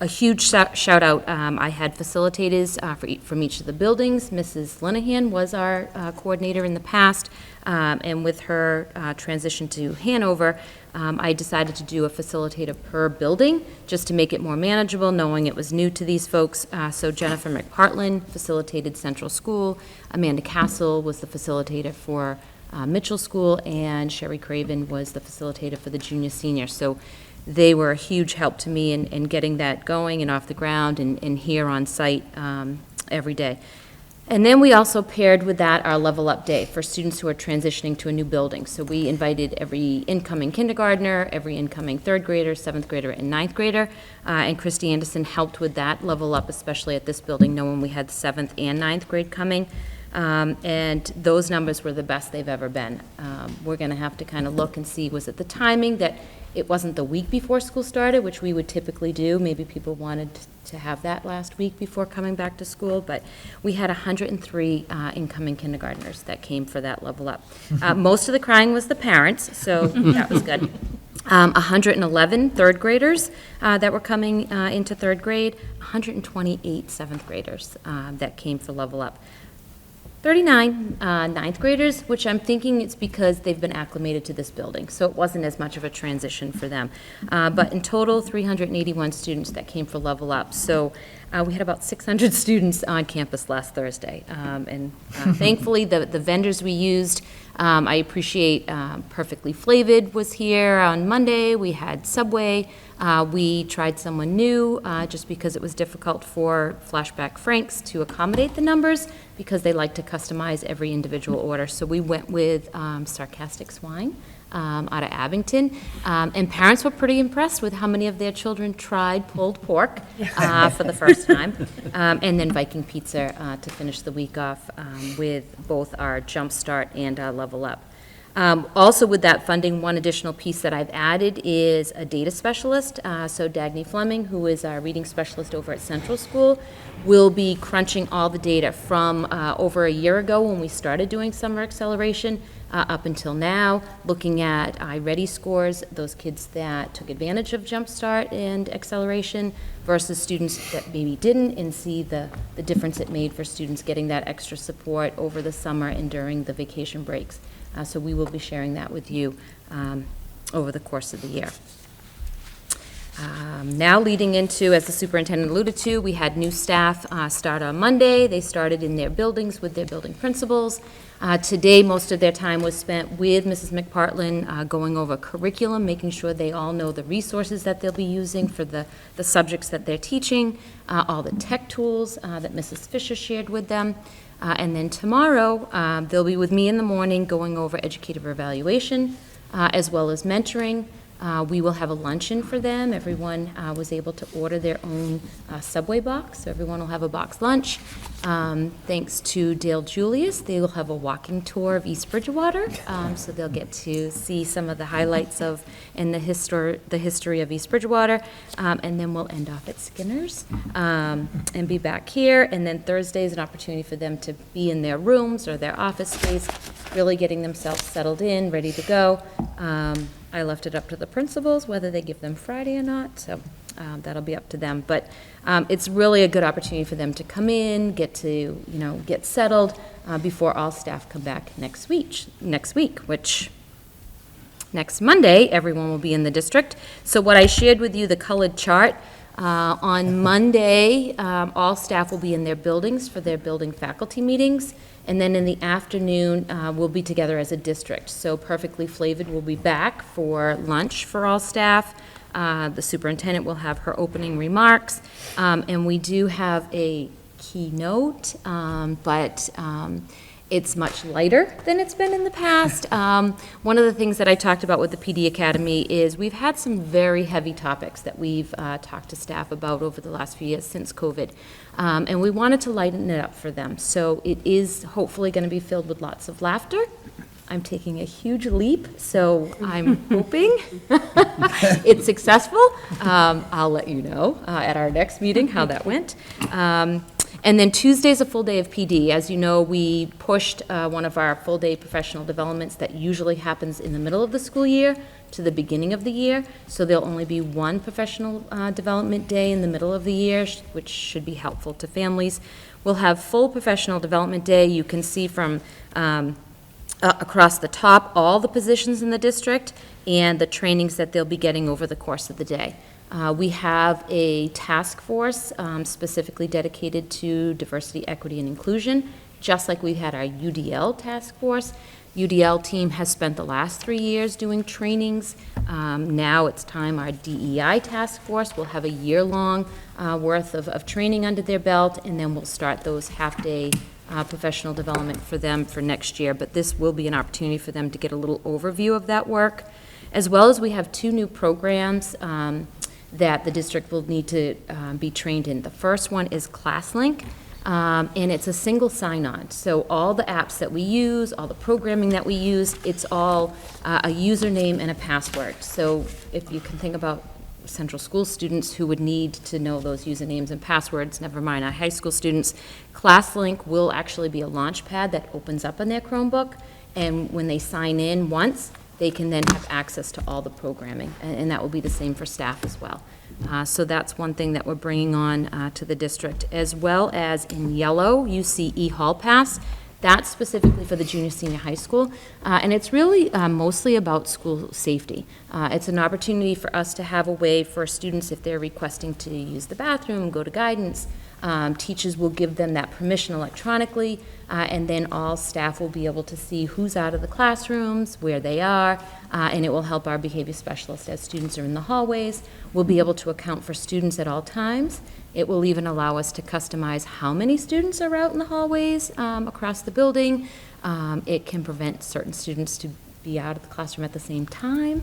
A huge shout out, I had facilitators from each of the buildings. Mrs. Linehan was our coordinator in the past, and with her transition to Hanover, I decided to do a facilitator per building just to make it more manageable, knowing it was new to these folks. So Jennifer McPartlin facilitated Central School, Amanda Castle was the facilitator for Mitchell School, and Sherry Craven was the facilitator for the junior senior. So they were a huge help to me in getting that going and off the ground and here on site every day. And then we also paired with that our Level Up Day for students who are transitioning to a new building. So we invited every incoming kindergartner, every incoming 3rd grader, 7th grader, and 9th grader. And Christy Anderson helped with that Level Up, especially at this building, knowing we had 7th and 9th grade coming. And those numbers were the best they've ever been. We're going to have to kind of look and see, was it the timing that it wasn't the week before school started, which we would typically do. Maybe people wanted to have that last week before coming back to school, but we had 103 incoming kindergartners that came for that Level Up. Most of the crying was the parents, so that was good. 111 3rd graders that were coming into 3rd grade, 128 7th graders that came for Level Up. 39 9th graders, which I'm thinking it's because they've been acclimated to this building, so it wasn't as much of a transition for them. But in total, 381 students that came for Level Up. So we had about 600 students on campus last Thursday. And thankfully, the vendors we used, I appreciate Perfectly Flavored was here on Monday. We had Subway. We tried someone new just because it was difficult for Flashback Franks to accommodate the numbers because they like to customize every individual order. So we went with Sarcastic Swine out of Abington. And parents were pretty impressed with how many of their children tried pulled pork for the first time. And then Viking Pizza to finish the week off with both our Jumpstart and our Level Up. Also with that funding, one additional piece that I've added is a data specialist. So Dagny Fleming, who is our reading specialist over at Central School, will be crunching all the data from over a year ago when we started doing summer acceleration up until now, looking at iReady scores, those kids that took advantage of Jumpstart and acceleration versus students that maybe didn't, and see the difference it made for students getting that extra support over the summer and during the vacation breaks. So we will be sharing that with you over the course of the year. Now leading into, as the superintendent alluded to, we had new staff start on Monday. They started in their buildings with their building principals. Today, most of their time was spent with Mrs. McPartlin going over curriculum, making sure they all know the resources that they'll be using for the subjects that they're teaching, all the tech tools that Mrs. Fisher shared with them. And then tomorrow, they'll be with me in the morning going over educator evaluation, as well as mentoring. We will have a luncheon for them. Everyone was able to order their own Subway box, so everyone will have a box lunch. Thanks to Dale Julius, they will have a walking tour of East Bridgewater, so they'll get to see some of the highlights of and the history of East Bridgewater, and then we'll end off at Skinner's and be back here. And then Thursday is an opportunity for them to be in their rooms or their office space, really getting themselves settled in, ready to go. I left it up to the principals whether they give them Friday or not, so that'll be up to them. But it's really a good opportunity for them to come in, get settled before all staff come back next week, which next Monday, everyone will be in the district. So what I shared with you, the colored chart, on Monday, all staff will be in their buildings for their building faculty meetings. And then in the afternoon, we'll be together as a district. So Perfectly Flavored will be back for lunch for all staff. The superintendent will have her opening remarks. And we do have a keynote, but it's much lighter than it's been in the past. One of the things that I talked about with the PD Academy is we've had some very heavy topics that we've talked to staff about over the last few years since COVID. And we wanted to lighten it up for them. So it is hopefully going to be filled with lots of laughter. I'm taking a huge leap, so I'm hoping it's successful. I'll let you know at our next meeting how that went. And then Tuesday's a full day of PD. As you know, we pushed one of our full-day professional developments that usually happens in the middle of the school year to the beginning of the year. So there'll only be one professional development day in the middle of the year, which should be helpful to families. We'll have full professional development day. You can see from across the top all the positions in the district and the trainings that they'll be getting over the course of the day. We have a task force specifically dedicated to diversity, equity, and inclusion, just like we had our UDL task force. UDL team has spent the last 3 years doing trainings. Now it's time our DEI task force will have a year-long worth of training under their belt, and then we'll start those half-day professional development for them for next year. But this will be an opportunity for them to get a little overview of that work, as well as we have 2 new programs that the district will need to be trained in. The first one is ClassLink, and it's a single sign-on. So all the apps that we use, all the programming that we use, it's all a username and a password. So if you can think about central school students who would need to know those usernames and passwords, never mind our high school students, ClassLink will actually be a launch pad that opens up on their Chromebook, and when they sign in once, they can then have access to all the programming, and that will be the same for staff as well. So that's one thing that we're bringing on to the district. As well as in yellow, you see eHall Pass. That's specifically for the junior, senior high school, and it's really mostly about school safety. It's an opportunity for us to have a way for students, if they're requesting to use the bathroom, go to guidance, teachers will give them that permission electronically, and then all staff will be able to see who's out of the classrooms, where they are, and it will help our behavior specialists as students are in the hallways. We'll be able to account for students at all times. It will even allow us to customize how many students are out in the hallways across the building. It can prevent certain students to be out of the classroom at the same time,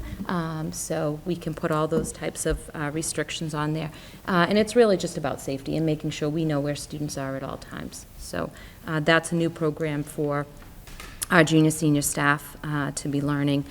so we can put all those types of restrictions on there. And it's really just about safety and making sure we know where students are at all times. So that's a new program for our junior, senior staff to be learning.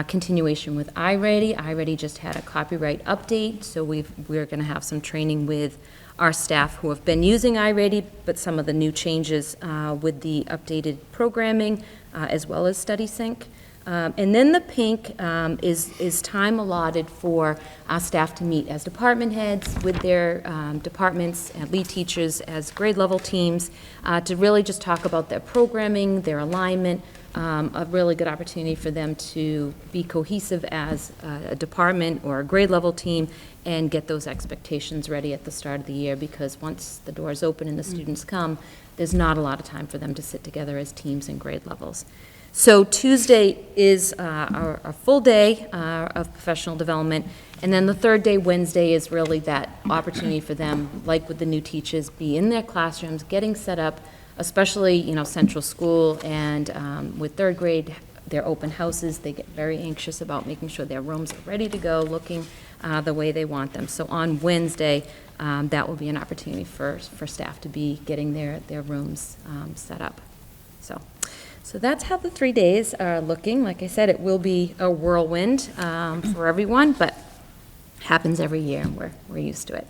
Continuation with iReady. iReady just had a copyright update, so we're going to have some training with our staff who have been using iReady, but some of the new changes with the updated programming, as well as StudySync. And then the pink is time allotted for our staff to meet as department heads with their departments and lead teachers as grade level teams to really just talk about their programming, their alignment, a really good opportunity for them to be cohesive as a department or a grade level team and get those expectations ready at the start of the year, because once the doors open and the students come, there's not a lot of time for them to sit together as teams and grade levels. So Tuesday is our full day of professional development, and then the third day, Wednesday, is really that opportunity for them, like with the new teachers, be in their classrooms, getting set up, especially, Central School and with third grade their open houses, they get very anxious about making sure their rooms are ready to go, looking the way they want them. So on Wednesday, that will be an opportunity for staff to be getting their rooms set up. So that's how the 3 days are looking. Like I said, it will be a whirlwind for everyone, but happens every year, and we're used to it.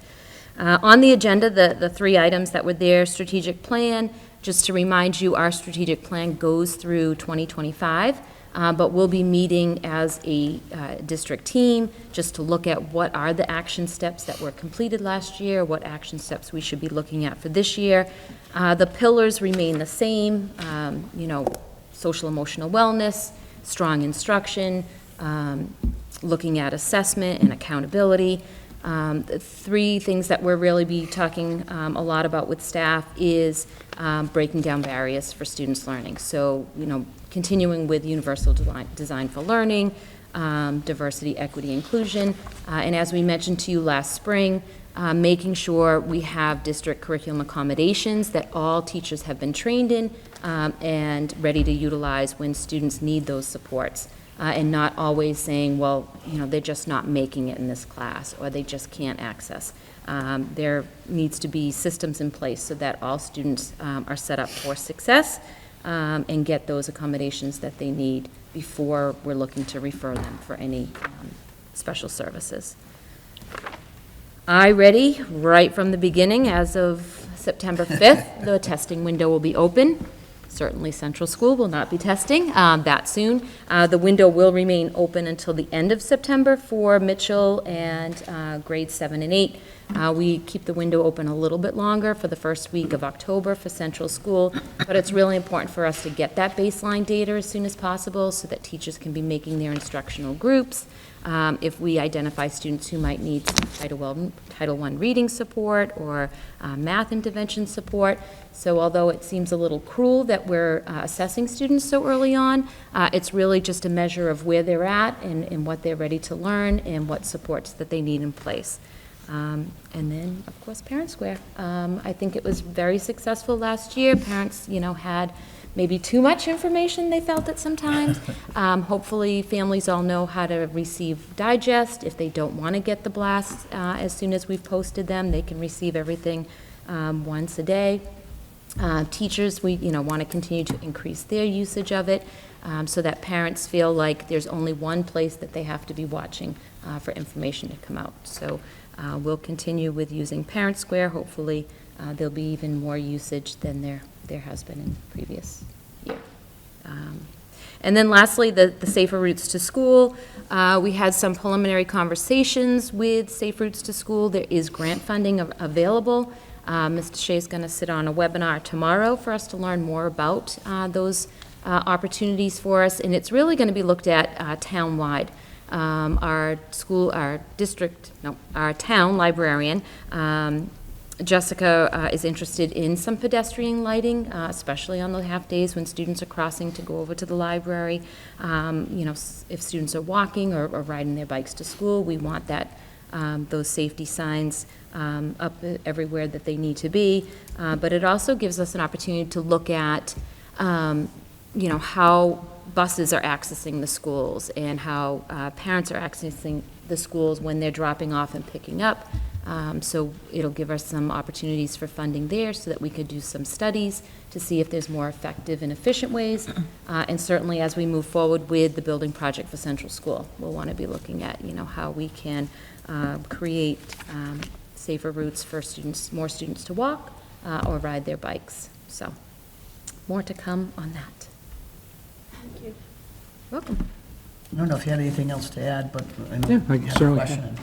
On the agenda, the 3 items that were there, strategic plan, just to remind you, our strategic plan goes through 2025, but we'll be meeting as a district team just to look at what are the action steps that were completed last year, what action steps we should be looking at for this year. The pillars remain the same, social emotional wellness, strong instruction, looking at assessment and accountability. The 3 things that we'll really be talking a lot about with staff is breaking down barriers for students' learning. So, continuing with universal design for learning, diversity, equity, inclusion, and as we mentioned to you last spring, making sure we have district curriculum accommodations that all teachers have been trained in and ready to utilize when students need those supports. And not always saying, well, they're just not making it in this class, or they just can't access. There needs to be systems in place so that all students are set up for success and get those accommodations that they need before we're looking to refer them for any special services. iReady, right from the beginning, as of September 5th, the testing window will be open. Certainly Central School will not be testing that soon. The window will remain open until the end of September for Mitchell and grades 7 and 8. We keep the window open a little bit longer for the first week of October for Central School, but it's really important for us to get that baseline data as soon as possible so that teachers can be making their instructional groups. If we identify students who might need some Title I reading support or math intervention support. So although it seems a little cruel that we're assessing students so early on, it's really just a measure of where they're at and what they're ready to learn and what supports that they need in place. And then, of course, Parent Square. I think it was very successful last year. Parents, had maybe too much information, they felt at sometimes. Hopefully, families all know how to receive digest. If they don't want to get the blasts as soon as we've posted them, they can receive everything once a day. Teachers, we want to continue to increase their usage of it so that parents feel like there's only one place that they have to be watching for information to come out. So we'll continue with using Parent Square. Hopefully, there'll be even more usage than there has been in the previous year. And then lastly, the Safer Routes to School. We had some preliminary conversations with Safe Routes to School. There is grant funding available. Mr. Shea is going to sit on a webinar tomorrow for us to learn more about those opportunities for us, and it's really going to be looked at town-wide. Our town librarian, Jessica, is interested in some pedestrian lighting, especially on the half-days when students are crossing to go over to the library. If students are walking or riding their bikes to school, we want that those safety signs up everywhere that they need to be. But it also gives us an opportunity to look at, how buses are accessing the schools and how parents are accessing the schools when they're dropping off and picking up. So it'll give us some opportunities for funding there so that we could do some studies to see if there's more effective and efficient ways. And certainly as we move forward with the building project for Central School, we'll want to be looking at, how we can create safer routes for more students to walk or ride their bikes. So more to come on that. Thank you. Welcome. I don't know if you had anything else to add, but I know Yeah, I you had a certainly question.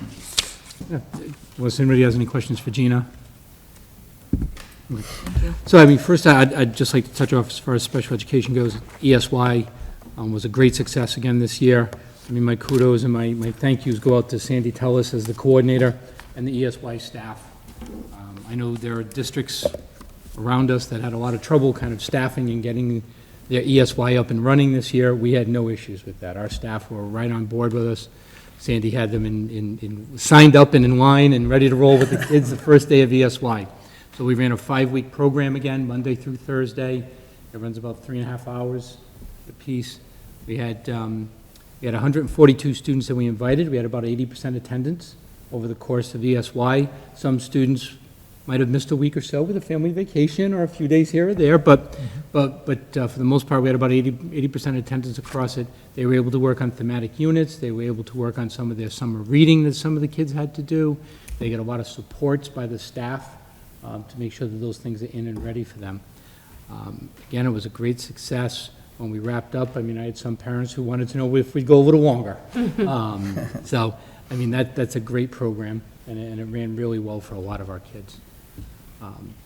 Unless anybody has any questions for Gina? So, first, I'd just like to touch off as far as special education goes. ESY was a great success again this year. My kudos and my thank yous go out to Sandy Tellis as the coordinator and the ESY staff. I know there are districts around us that had a lot of trouble kind of staffing and getting their ESY up and running this year. We had no issues with that. Our staff were right on board with us. Sandy had them signed up and in line and ready to roll with the kids the first day of ESY. So we ran a 5-week program again, Monday through Thursday. It runs about 3.5 hours a piece. We had 142 students that we invited. We had about 80% attendance over the course of ESY. Some students might have missed a week or so with a family vacation or a few days here or there, but for the most part, we had about 80% attendance across it. They were able to work on thematic units. They were able to work on some of their summer reading that some of the kids had to do. They got a lot of supports by the staff to make sure that those things are in and ready for them. Again, it was a great success. When we wrapped up, I mean, I had some parents who wanted to know if we'd go a little longer. So, I mean, that's a great program, and it ran really well for a lot of our kids.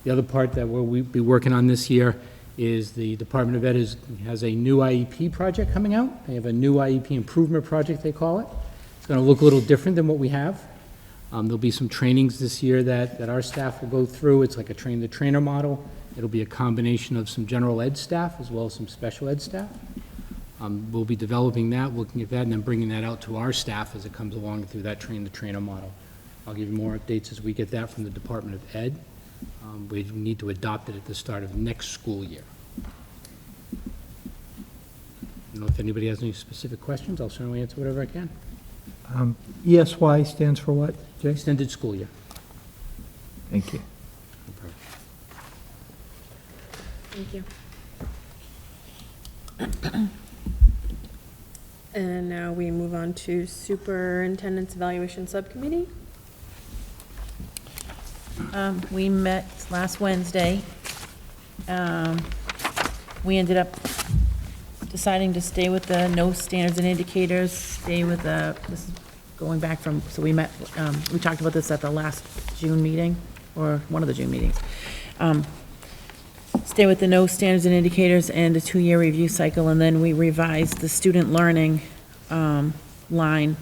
The other part that we'll be working on this year is the Department of Ed has a new IEP project coming out. They have a new IEP improvement project, they call it. It's going to look a little different than what we have. There'll be some trainings this year that our staff will go through. It's like a train-the-trainer model. It'll be a combination of some general ed staff as well as some special ed staff. We'll be developing that, looking at that, and then bringing that out to our staff as it comes along through that train-the-trainer model. I'll give you more updates as we get that from the Department of Ed. We need to adopt it at the start of next school year. I don't know if anybody has any specific questions. I'll certainly answer whatever I can. ESY stands for what, Jay? Extended school year. Thank you. No problem. Thank you. And now we move on to Superintendent's Evaluation Subcommittee. We met last Wednesday. We ended up deciding to stay with the no standards and indicators, stay with the, this is going back from, so we met, we talked about this at the last June meeting, or one of the June meetings. Stay with the no standards and indicators and a 2-year review cycle, and then we revised the student learning line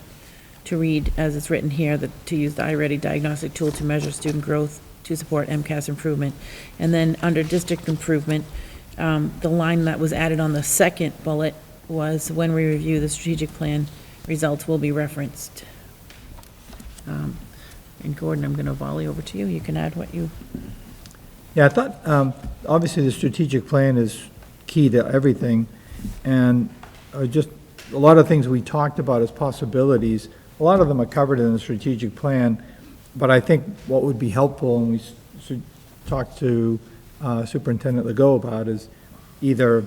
to read as it's written here, that to use the iReady diagnostic tool to measure student growth to support MCAS improvement. And then under district improvement, the line that was added on the second bullet was when we review the strategic plan, results will be referenced. And Gordon, I'm going to volley over to you. You can add what you... Yeah, I thought, obviously, the strategic plan is key to everything, and just a lot of things we talked about as possibilities, a lot of them are covered in the strategic plan, but I think what would be helpful, and we should talk to Superintendent Legault about, is either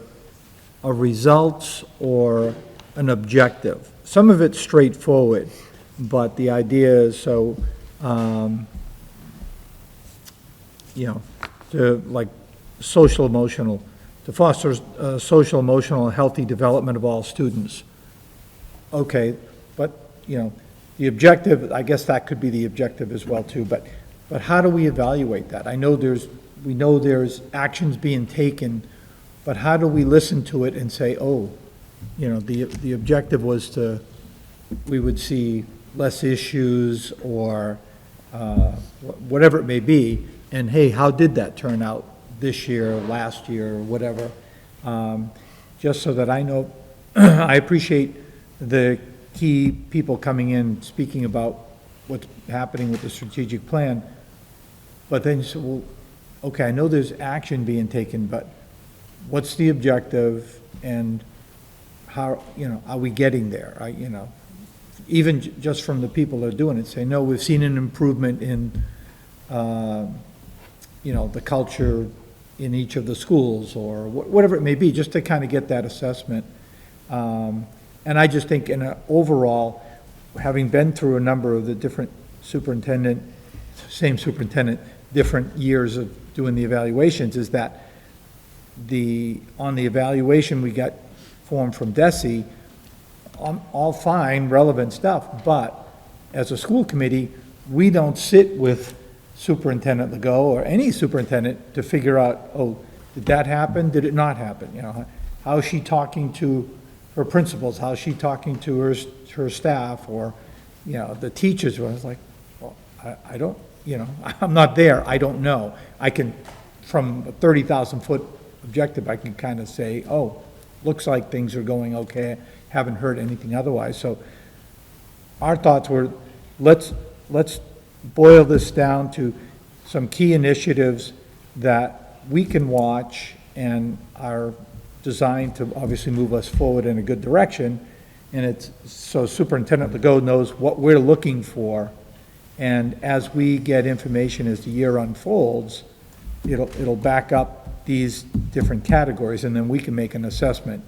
a results or an objective. Some of it's straightforward, but the idea is so, you know, to like social emotional, to foster social emotional and healthy development of all students. Okay, but, you know, the objective, I guess that could be the objective as well too, but how do we evaluate that? We know there's actions being taken, but how do we listen to it and say, oh, you know, the objective was to, we would see less issues or whatever it may be, and hey, how did that turn out this year, last year, or whatever? Just so that I know, I appreciate the key people coming in, speaking about what's happening with the strategic plan, but then you say, well, okay, I know there's action being taken, but what's the objective, and how, you know, are we getting there? You know, even just from the people that are doing it, say, no, we've seen an improvement in, you know, the culture in each of the schools, or whatever it may be, just to kind of get that assessment. And I just think in an overall, having been through a number of the different same superintendent, different years of doing the evaluations, is that on the evaluation we got form from DESE, all fine, relevant stuff, but as a school committee, we don't sit with Superintendent Legault or any superintendent to figure out, oh, did that happen? Did it not happen? You know, how is she talking to her principals? How is she talking to her staff, or, you know, the teachers? I was like, well, I don't, you know, I'm not there. I don't know. I can, from a 30,000-foot objective, I can kind of say, oh, looks like things are going okay. Haven't heard anything otherwise. So our thoughts were, let's boil this down to some key initiatives that we can watch and our designed to obviously move us forward in a good direction, and it's, so Superintendent Legault knows what we're looking for, and as we get information as the year unfolds, it'll back up these different categories, and then we can make an assessment.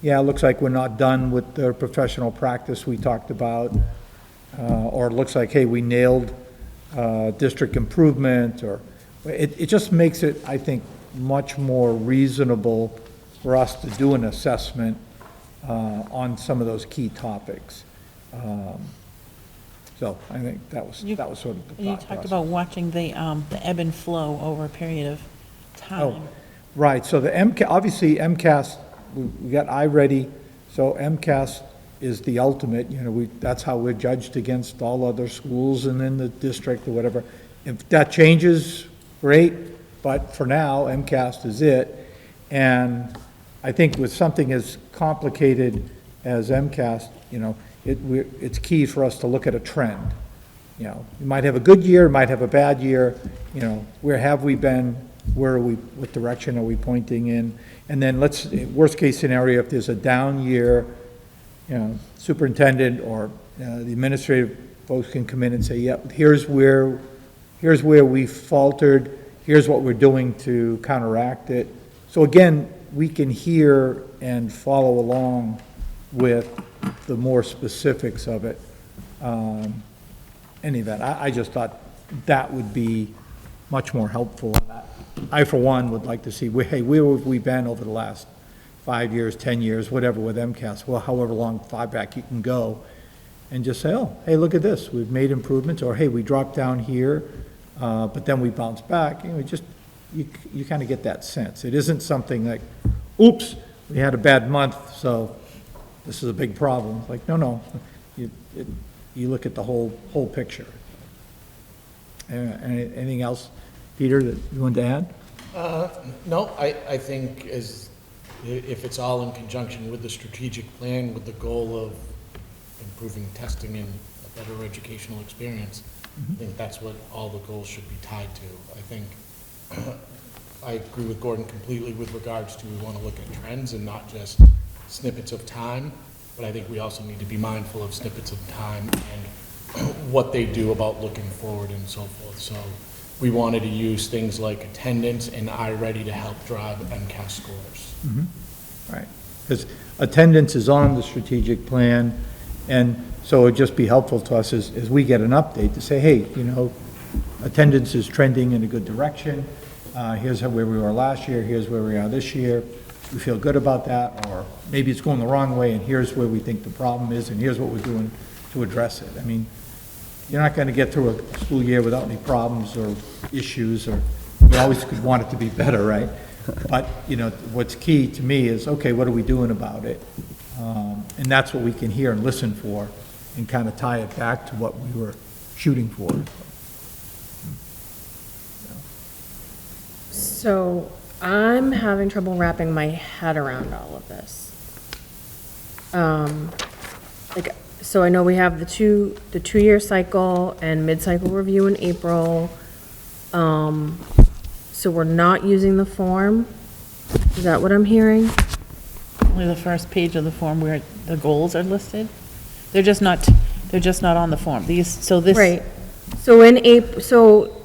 Yeah, it looks like we're not done with the professional practice we talked about, or it looks like, hey, we nailed district improvement, or it just makes it, I think, much more reasonable for us to do an assessment on some of those key topics. So I think that was sort of the thought You talked process. about watching the ebb and flow over a period of time. Oh, right, so the obviously MCAS, we got iReady, so MCAS is the ultimate, that's how we're judged against all other schools and in the district or whatever. If that changes, great, but for now, MCAS is it. And I think with something as complicated as MCAS, it's key for us to look at a trend. You might have a good year, might have a bad year, where have we been, where are we, what direction are we pointing in? And then worst case scenario, if there's a down year, superintendent or the administrative folks can come in and say, yep, here's where we faltered, here's what we're doing to counteract it. So again, we can hear and follow along with the more specifics of it. Any event, I just thought that would be much more helpful. I, for one, would like to see, hey, where have we been over the last 5 years, 10 years, whatever with MCAS, well, however long far back you can go, and just say, oh, hey, look at this, we've made improvements, or hey, we dropped down here, but then we bounce back. You kind of get that sense. It isn't something like, oops, we had a bad month, so this is a big problem. It's like, no, you look at the whole picture. Anything else, Peter, that you wanted to add? No, I think if it's all in conjunction with the strategic plan, with the goal of improving testing and a better educational experience, I think that's what all the goals should be tied to. I think I agree with Gordon completely with regards to we want to look at trends and not just snippets of time, but I think we also need to be mindful of snippets of time and what they do about looking forward and so forth. So we wanted to use things like attendance and iReady to help drive MCAS scores. Right, because attendance is on the strategic plan, and so it'd just be helpful to us as we get an update to say, hey, attendance is trending in a good direction. Here's where we were last year, here's where we are this year. We feel good about that, or maybe it's going the wrong way, and here's where we think the problem is, and here's what we're doing to address it. I mean, you're not going to get through a school year without any problems or issues, or we always could want it to be better, right? But, what's key to me is, okay, what are we doing about it? And that's what we can hear and listen for and kind of tie it back to what we were shooting for. So I'm having trouble wrapping my head around all of this. So I know we have the two-year cycle and mid-cycle review in April. So we're not using the form? Is that what I'm hearing? Only the first page of the form where the goals are listed. They're just not on the form. Right. So in April,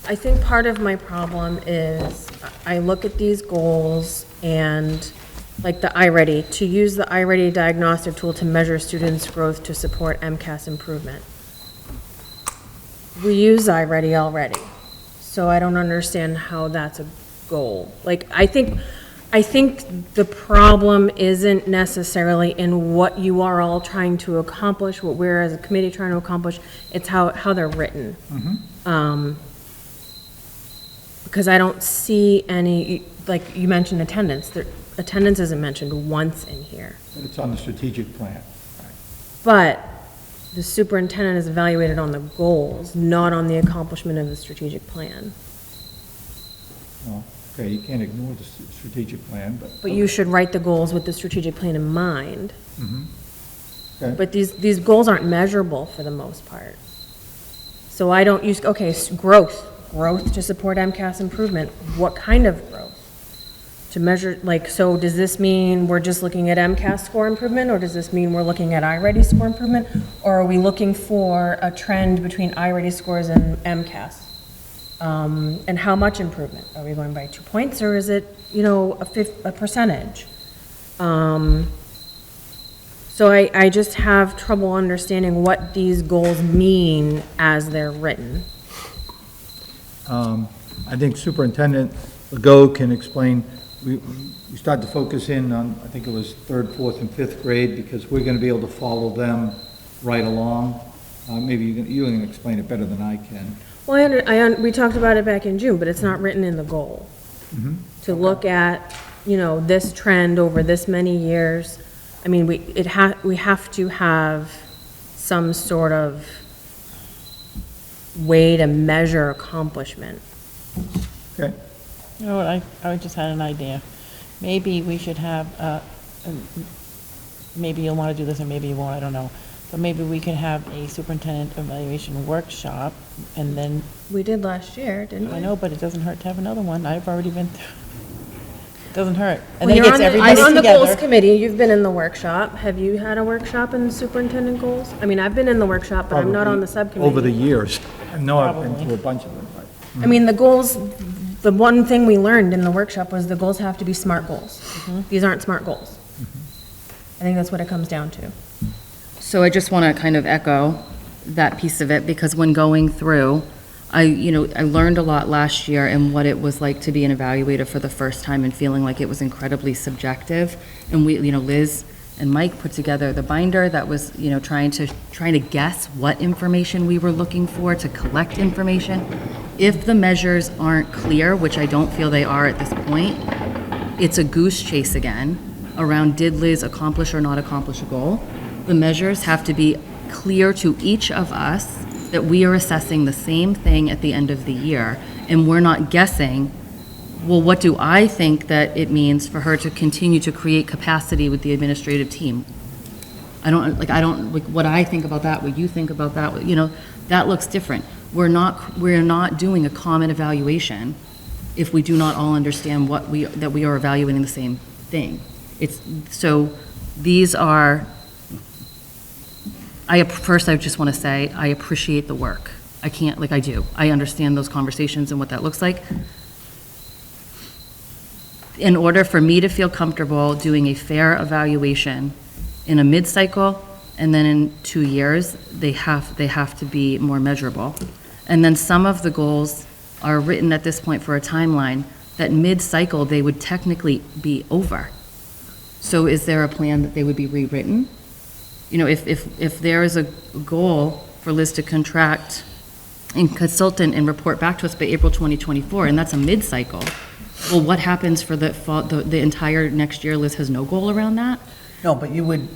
I think part of my problem is I look at these goals and like the iReady, to use the iReady diagnostic tool to measure students' growth to support MCAS improvement. We use iReady already, so I don't understand how that's a goal. Like, I think the problem isn't necessarily in what you are all trying to accomplish, what we're as a committee trying to accomplish, it's how they're written. Because I don't see any, like you mentioned attendance, attendance isn't mentioned once in here. It's on the strategic plan. But the superintendent is evaluated on the goals, not on the accomplishment of the strategic plan. Well, okay, you can't ignore the strategic plan, but. But you should write the goals with the strategic plan in mind. Okay. But these goals aren't measurable for the most part. So I don't use, okay, growth, growth to support MCAS improvement. What kind of growth? To measure, like, so does this mean we're just looking at MCAS score improvement, or does this mean we're looking at iReady score improvement? Or are we looking for a trend between iReady scores and MCAS? And how much improvement? Are we going by 2 points, or is it, you know, a percentage? So I just have trouble understanding what these goals mean as they're written. I think Superintendent Legault can explain, we start to focus in on, I think it was 3rd, 4th, and 5th grade, because we're gonna be able to follow them right along. Maybe you can explain it better than I can. Well, we talked about it back in June, but it's not written in the goal. To look at, you know, this trend over this many years. I mean, we have to have some sort of way to measure accomplishment. Okay. You know what, I just had an idea. Maybe we should have, maybe you'll want to do this, or maybe you won't, I don't know. But maybe we could have a superintendent evaluation workshop, and then, We did last year, didn't we? I know, but it doesn't hurt to have another one. I've already been through. Doesn't hurt. And Well, then it gets everybody you're on the goals together. committee, you've been in the workshop. Have you had a workshop in superintendent goals? I mean, I've been in the workshop, but I'm not on the subcommittee. Over the years. I know I've been Probably. to a bunch of them, but. I mean, the goals, the one thing we learned in the workshop was the goals have to be SMART goals. These aren't SMART goals. I think that's what it comes down to. So I just want to kind of echo that piece of it, because when going through, I learned a lot last year and what it was like to be an evaluator for the first time and feeling like it was incredibly subjective. And we, Liz and Mike put together the binder that was, trying to guess what information we were looking for, to collect information. If the measures aren't clear, which I don't feel they are at this point, it's a goose chase again around, did Liz accomplish or not accomplish a goal? The measures have to be clear to each of us that we are assessing the same thing at the end of the year, and we're not guessing, well, what do I think that it means for her to continue to create capacity with the administrative team? What I think about that, what you think about that, that looks different. We're not doing a common evaluation if we do not all understand that we are evaluating the same thing. These are, first, I just want to say, I appreciate the work. I can't, I do. I understand those conversations and what that looks like. In order for me to feel comfortable doing a fair evaluation in a mid-cycle and then in 2 years, they have to be more measurable. And then some of the goals are written at this point for a timeline that mid-cycle, they would technically be over. So is there a plan that they would be rewritten? If there is a goal for Liz to contract and consultant and report back to us by April 2024, and that's a mid-cycle, well, what happens for the entire next year? Liz has no goal around that? No, but you would,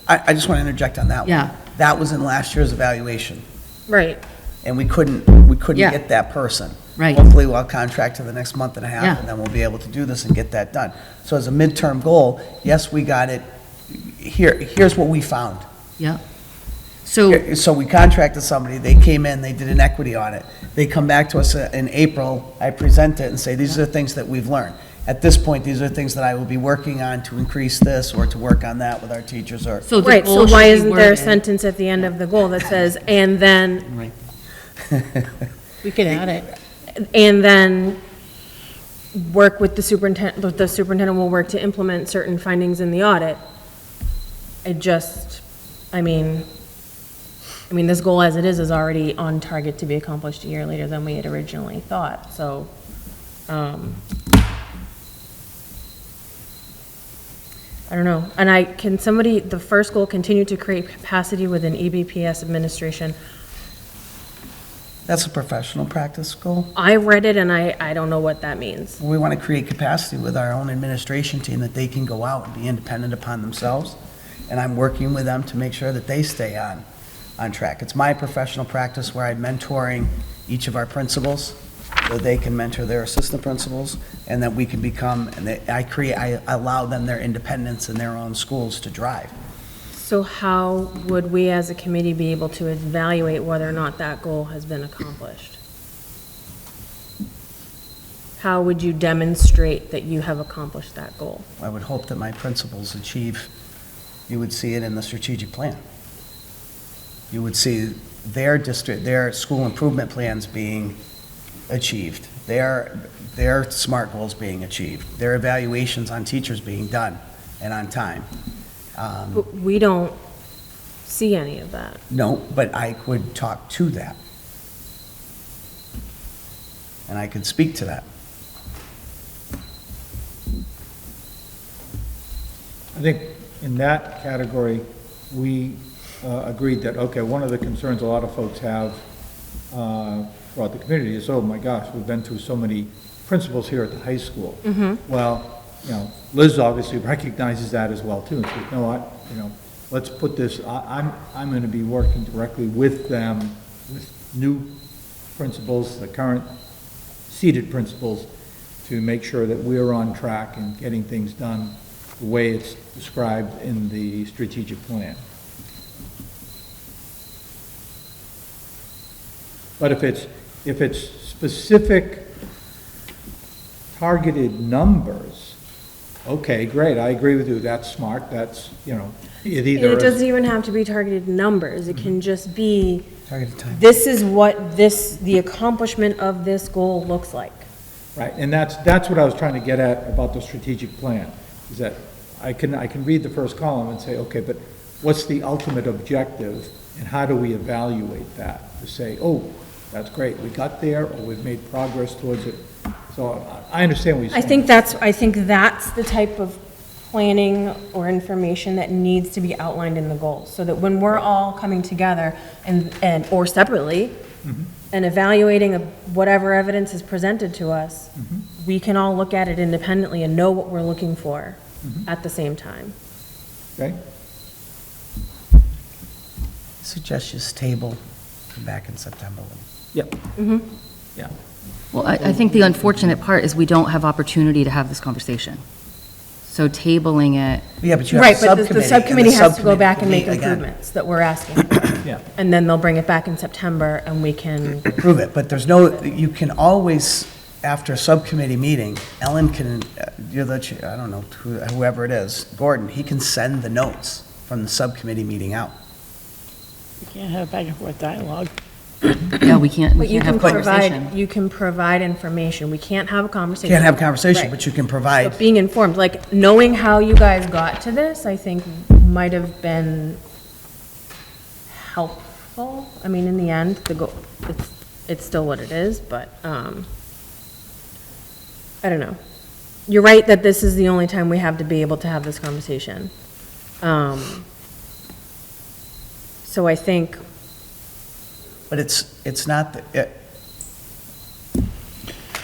I just want to interject on that one. Yeah. That was in last year's evaluation, Right. and we couldn't Yeah. get that person. Right. Hopefully, we'll contract to the next month and a half, Yeah. and then we'll be able to do this and get that done. So as a midterm goal, yes, we got it, here's what we found. Yeah. So, So we contracted somebody, they came in, they did an equity audit. They come back to us in April, I present it and say, these are the things that we've learned. At this point, these are the things that I will be working on to increase this, or to work on that with our teachers, or. so the Right, so goal why should be isn't there a worded- sentence at the end of the goal that says, and then, Right. We could add it. and then work with the superintendent will work to implement certain findings in the audit? I mean, this goal as it is already on target to be accomplished a year later than we had originally thought, so, I don't know. And the first goal, continue to create capacity within EBPS administration. That's a professional practice goal. I read it and I don't know what that means. We want to create capacity with our own administration team, that they can go out and be independent upon themselves. And I'm working with them to make sure that they stay on track. It's my professional practice where I'm mentoring each of our principals, so they can mentor their assistant principals, and that we can become, I allow them their independence in their own schools to drive. So how would we as a committee be able to evaluate whether or not that goal has been accomplished? how would you demonstrate that you have accomplished that goal? I would hope that my principals achieve, you would see it in the strategic plan. You would see their district, their school improvement plans being achieved, their SMART goals being achieved, their evaluations on teachers being done and on time. But we don't see any of that. No, but I could talk to that. And I could speak to that. I think in that category, we agreed that, okay, one of the concerns a lot of folks have throughout the community is, oh my gosh, we've been through so many principals here at the high school. Well, Liz obviously recognizes that as well too, and says, no, let's put this, I'm going to be working directly with them, with new principals, the current seated principals, to make sure that we're on track and getting things done the way it's described in the strategic plan. But if it's specific targeted numbers, okay, great, I agree with you, that's smart, that's, it And either it is. doesn't even have to be targeted numbers. It can just be, Targeted time. this is what the accomplishment of this goal looks like. Right, and that's what I was trying to get at about the strategic plan, is that I can read the first column and say, okay, but what's the ultimate objective, and how do we evaluate that? To say, oh, that's great, we got there, or we've made progress towards it. So I understand what you're saying. I think that's the type of planning or information that needs to be outlined in the goals, so that when we're all coming together and or separately, and evaluating whatever evidence is presented to us, we can all look at it independently and know what we're looking for at the same time. Okay, Suggest just table, come back in September. yep. Yeah, Well, I think the unfortunate part is we don't have opportunity to have this conversation. So tabling it, Yeah, but you have a Right, but subcommittee. the subcommittee and the has to go subcommittee back and will make meet again. improvements that we're asking. yeah. And then they'll bring it back in September and we can, Prove it, but there's no, you can always, after a subcommittee meeting, Ellen can, you're the, I don't know, whoever it is, Gordon, he can send the notes from the subcommittee meeting out. You can't have back and forth dialogue. yeah, we can't but you have can conversation. provide, you can provide information. We can't have a conversation. Can't have a conversation, Right. but you can But provide, being informed, like, knowing how you guys got to this, I think might have been helpful. I mean, in the end, it's still what it is, but, I don't know. You're right that this is the only time we have to be able to have this conversation. So I think, but it's not,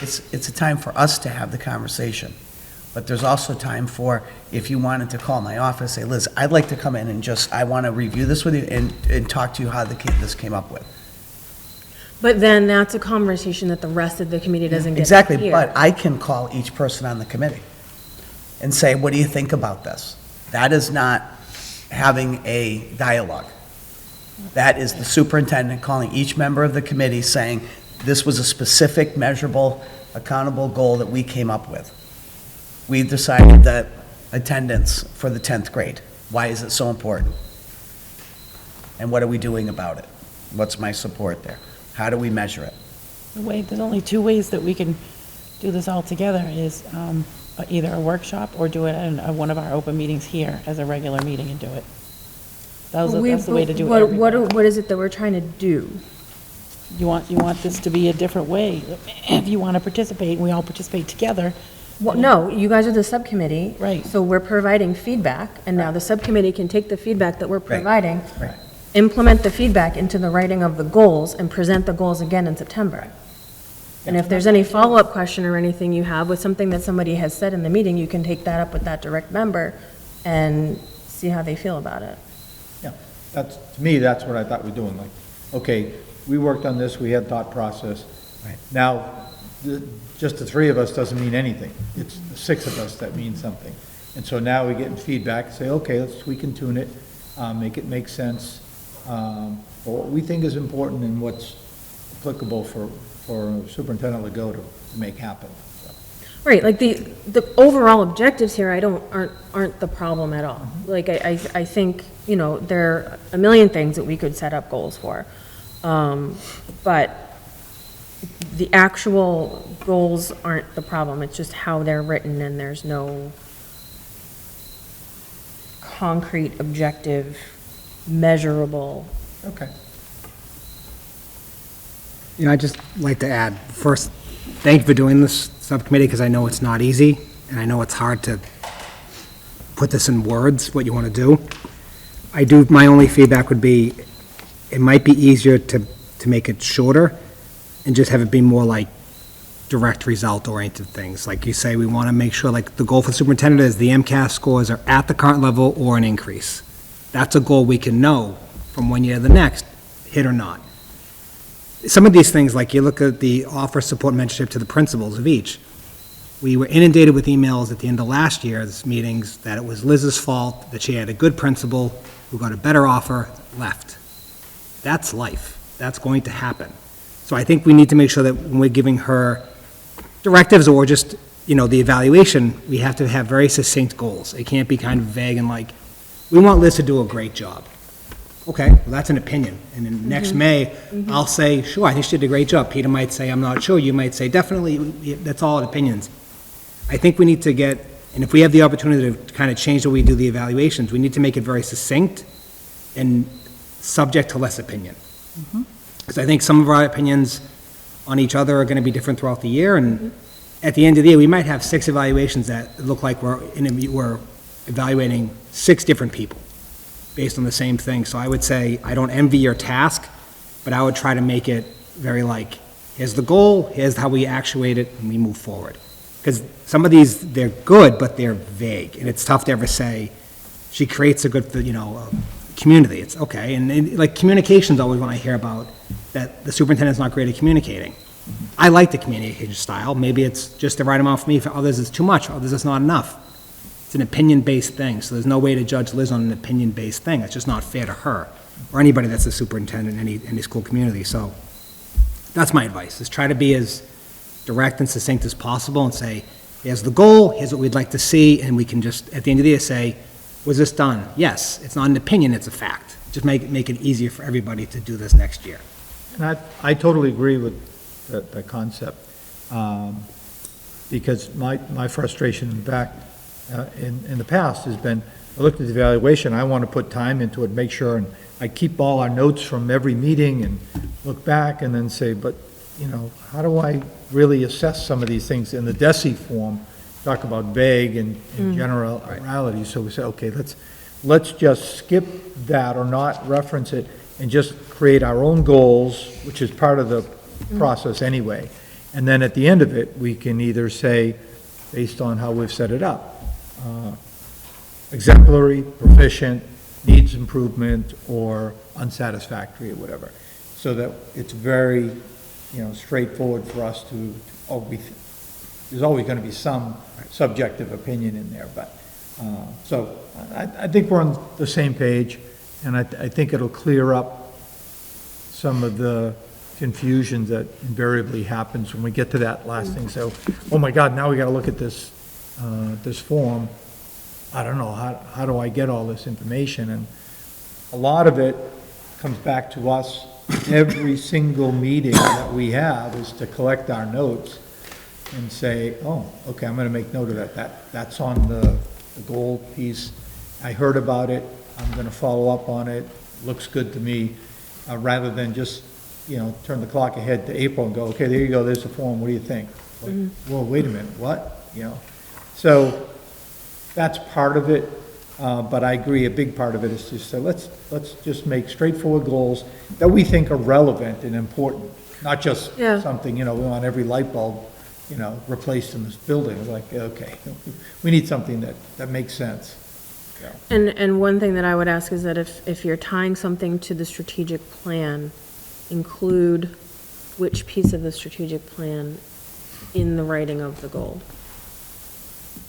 it's a time for us to have the conversation. But there's also time for, if you wanted to call my office, say, Liz, I'd like to come in and just, I want to review this with you and talk to you how this came up with. but then that's a conversation that the rest of the committee doesn't get to Exactly, hear. but I can call each person on the committee and say, what do you think about this? That is not having a dialogue. That is the superintendent calling each member of the committee saying, this was a specific, measurable, accountable goal that we came up with. We decided that attendance for the 10th grade. Why is it so important? And what are we doing about it? What's my support there? How do we measure it? There's only two ways that we can do this all together is either a workshop or do it in one of our open meetings here as a regular meeting and do it. That's the way to do it. What is it that we're trying to do? You want this to be a different way. If you want to participate, we all participate together. Well, no, you guys are the subcommittee. Right. So we're providing feedback, and now the subcommittee can take the feedback that we're providing, Right. implement the feedback into the writing of the goals, and present the goals again in September. And if there's any follow-up question or anything you have with something that somebody has said in the meeting, you can take that up with that direct member and see how they feel about it. Yeah, to me, that's what I thought we're doing, like, okay, we worked on this, we had thought process. Right. Now, just the three of us doesn't mean anything. It's the six of us that mean something. And so now we're getting feedback, say, okay, let's tweak and tune it, make it make sense, for what we think is important and what's applicable for Superintendent Legault to make happen. So, Right, like the overall objectives here, aren't the problem at all. Like, I think, you know, there are a million things that we could set up goals for. But the actual goals aren't the problem, it's just how they're written, and there's no concrete, objective, measurable. Okay. You know, I'd just like to add, first, thank you for doing this subcommittee, because I know it's not easy, and I know it's hard to put this in words, what you want to do. My only feedback would be, it might be easier to make it shorter and just have it be more like direct result-oriented things. Like you say, we want to make sure, like, the goal for the superintendent is the MCAS scores are at the current level or an increase. That's a goal we can know from one year to the next, hit or not. Some of these things, like you look at the offer support mentorship to the principals of each, we were inundated with emails at the end of last year's meetings that it was Liz's fault, that she had a good principal who got a better offer, left. That's life. That's going to happen. So I think we need to make sure that when we're giving her directives or just, you know, the evaluation, we have to have very succinct goals. It can't be kind of vague and like, we want Liz to do a great job. Okay, well, that's an opinion. And then next May, I'll say, sure, I think she did a great job. Peter might say, I'm not sure. You might say, definitely. That's all opinions. I think we need to get, and if we have the opportunity to kind of change the way we do the evaluations, we need to make it very succinct and subject to less opinion. Because I think some of our opinions on each other are going to be different throughout the year, and at the end of the year, we might have 6 evaluations that look like we're evaluating 6 different people based on the same thing. So I would say, I don't envy your task, but I would try to make it very like, here's the goal, here's how we actuate it, and we move forward. Because some of these, they're good, but they're vague, and it's tough to ever say, she creates a good, you know, community. It's okay, and like, communication's always when I hear about that the superintendent's not great at communicating. I like the communication style. Maybe it's just the right amount for me. For others, it's too much. For others, it's not enough. It's an opinion-based thing, so there's no way to judge Liz on an opinion-based thing. It's just not fair to her, or anybody that's a superintendent in any school community. So that's my advice, is try to be as direct and succinct as possible and say, here's the goal, here's what we'd like to see, and we can just, at the end of the year, say, was this done? Yes. It's not an opinion, it's a fact. Just make it easier for everybody to do this next year. And I totally agree with the concept, because my frustration back in the past has been, I looked at the evaluation, I want to put time into it, make sure, and I keep all our notes from every meeting and look back and then say, but, you know, how do I really assess some of these things in the DESI form? Talk about vague and generality, so we say, okay, let's just skip that or not reference it and just create our own goals, which is part of the process anyway. And then at the end of it, we can either say, based on how we've set it up, exemplary, proficient, needs improvement, or unsatisfactory, or whatever. So that it's very, you know, straightforward for us to, there's always going to be some subjective opinion in there, but, so I think we're on the same page, and I think it'll clear up some of the confusion that invariably happens when we get to that last thing. So, oh my God, now we got to look at this, this form. I don't know, how do I get all this information? And a lot of it comes back to us. Every single meeting that we have is to collect our notes and say, oh, okay, I'm going to make note of that. That's on the goal piece. I heard about it. I'm going to follow up on it. Looks good to me, rather than just, you know, turn the clock ahead to April and go, okay, there you go, there's the form, what do you think? Like, well, wait a minute, what? You know, so that's part of it, but I agree, a big part of it is just say, let's just make straightforward goals that we think are relevant and important, not just something, you know, we want every light bulb, you know, replaced in this building. It's like, okay, we need something that makes sense. Yeah. And one thing that I would ask is that if you're tying something to the strategic plan, include which piece of the strategic plan in the writing of the goal.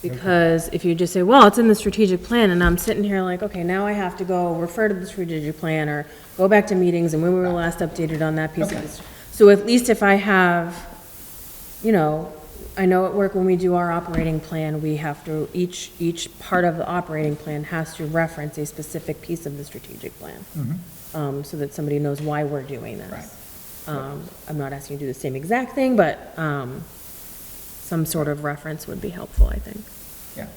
Because if you just say, well, it's in the strategic plan, and I'm sitting here like, okay, now I have to go refer to the strategic plan or go back to meetings and when we were last updated on that piece of it. So at least if I have, you know, I know at work when we do our operating plan, we have to, each part of the operating plan has to reference a specific piece of the strategic plan. So that somebody knows why we're doing this. I'm not asking you to do the same exact thing, but, some sort of reference would be helpful, I think. Yeah.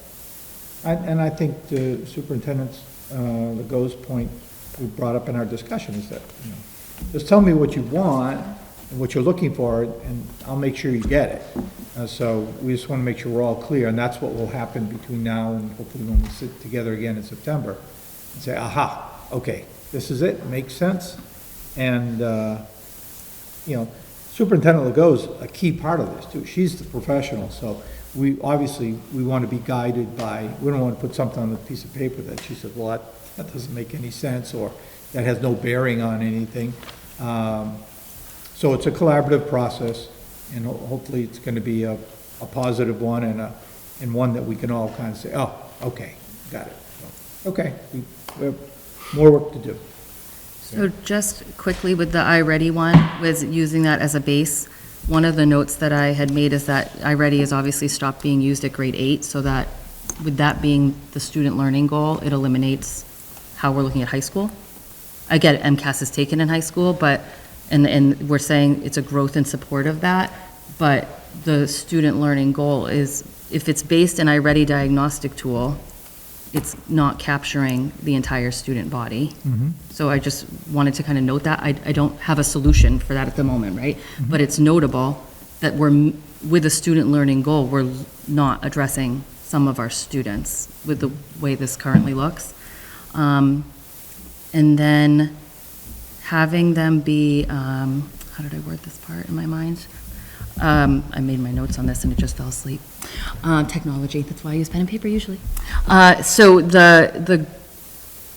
And I think the superintendent's, the goes point we brought up in our discussion is that, just tell me what you want and what you're looking for, and I'll make sure you get it. So we just want to make sure we're all clear, and that's what will happen between now and hopefully when we sit together again in September and say, aha, okay, this is it, makes sense. And, Superintendent Legault's a key part of this too. She's the professional, so we want to be guided by, we don't want to put something on a piece of paper that she said, well, that doesn't make any sense, or that has no bearing on anything. So it's a collaborative process, and hopefully it's going to be a positive one and one that we can all kind of say, oh, okay, got it. So, okay, we have more work to do. So just quickly with the iReady one, was using that as a base. One of the notes that I had made is that iReady has obviously stopped being used at grade 8, so that with that being the student learning goal, it eliminates how we're looking at high school. I get it, MCAS is taken in high school, but, and we're saying it's a growth in support of that, but the student learning goal is, if it's based in iReady diagnostic tool, it's not capturing the entire student body. So I just wanted to kind of note that. I don't have a solution for that at the moment, right? But it's notable that with a student learning goal, we're not addressing some of our students with the way this currently looks. And then having them be, how did I word this part in my mind? I made my notes on this and it just fell asleep. Technology, that's why I use pen and paper usually. So the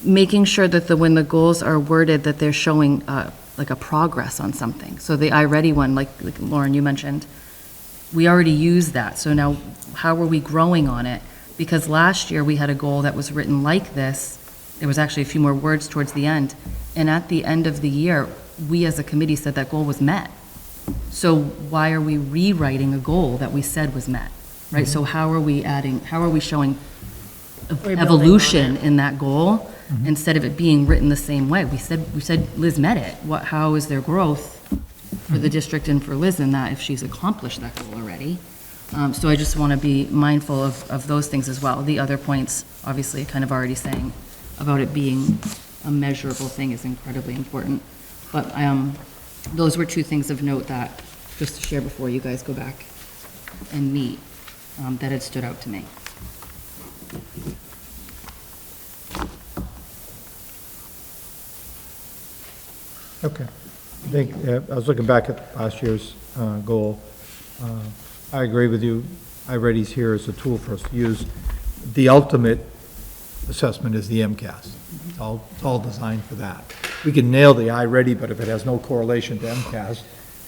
making sure that when the goals are worded, that they're showing like a progress on something. So the iReady one, like Lauren, you mentioned, we already used that. So now how are we growing on it? Because last year we had a goal that was written like this. There was actually a few more words towards the end. And at the end of the year, we as a committee said that goal was met. So why are we rewriting a goal that we said was met, right? So how are we showing evolution in that goal instead of it being written the same way? We said Liz met it. How is there growth for the district and for Liz in that if she's accomplished that goal already? So I just want to be mindful of those things as well. The other points, obviously, kind of already saying about it being a measurable thing is incredibly important. But those were two things of note that, just to share before you guys go back and meet, that had stood out to me. Okay. I think, I was looking back at last year's goal. I agree with you. iReady's here as a tool for us to use. The ultimate assessment is the MCAS. It's all designed for that. We can nail the iReady, but if it has no correlation to MCAS,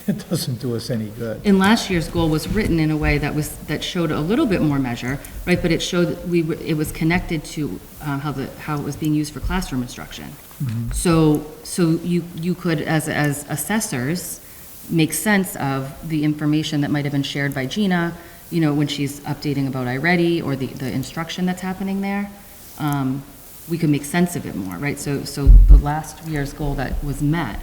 it doesn't do us any good. And last year's goal was written in a way that showed a little bit more measure, right? But it showed it was connected to how it was being used for classroom instruction. So you could, as assessors, make sense of the information that might have been shared by Gina, when she's updating about iReady or the instruction that's happening there. We could make sense of it more, right? So the last year's goal that was met,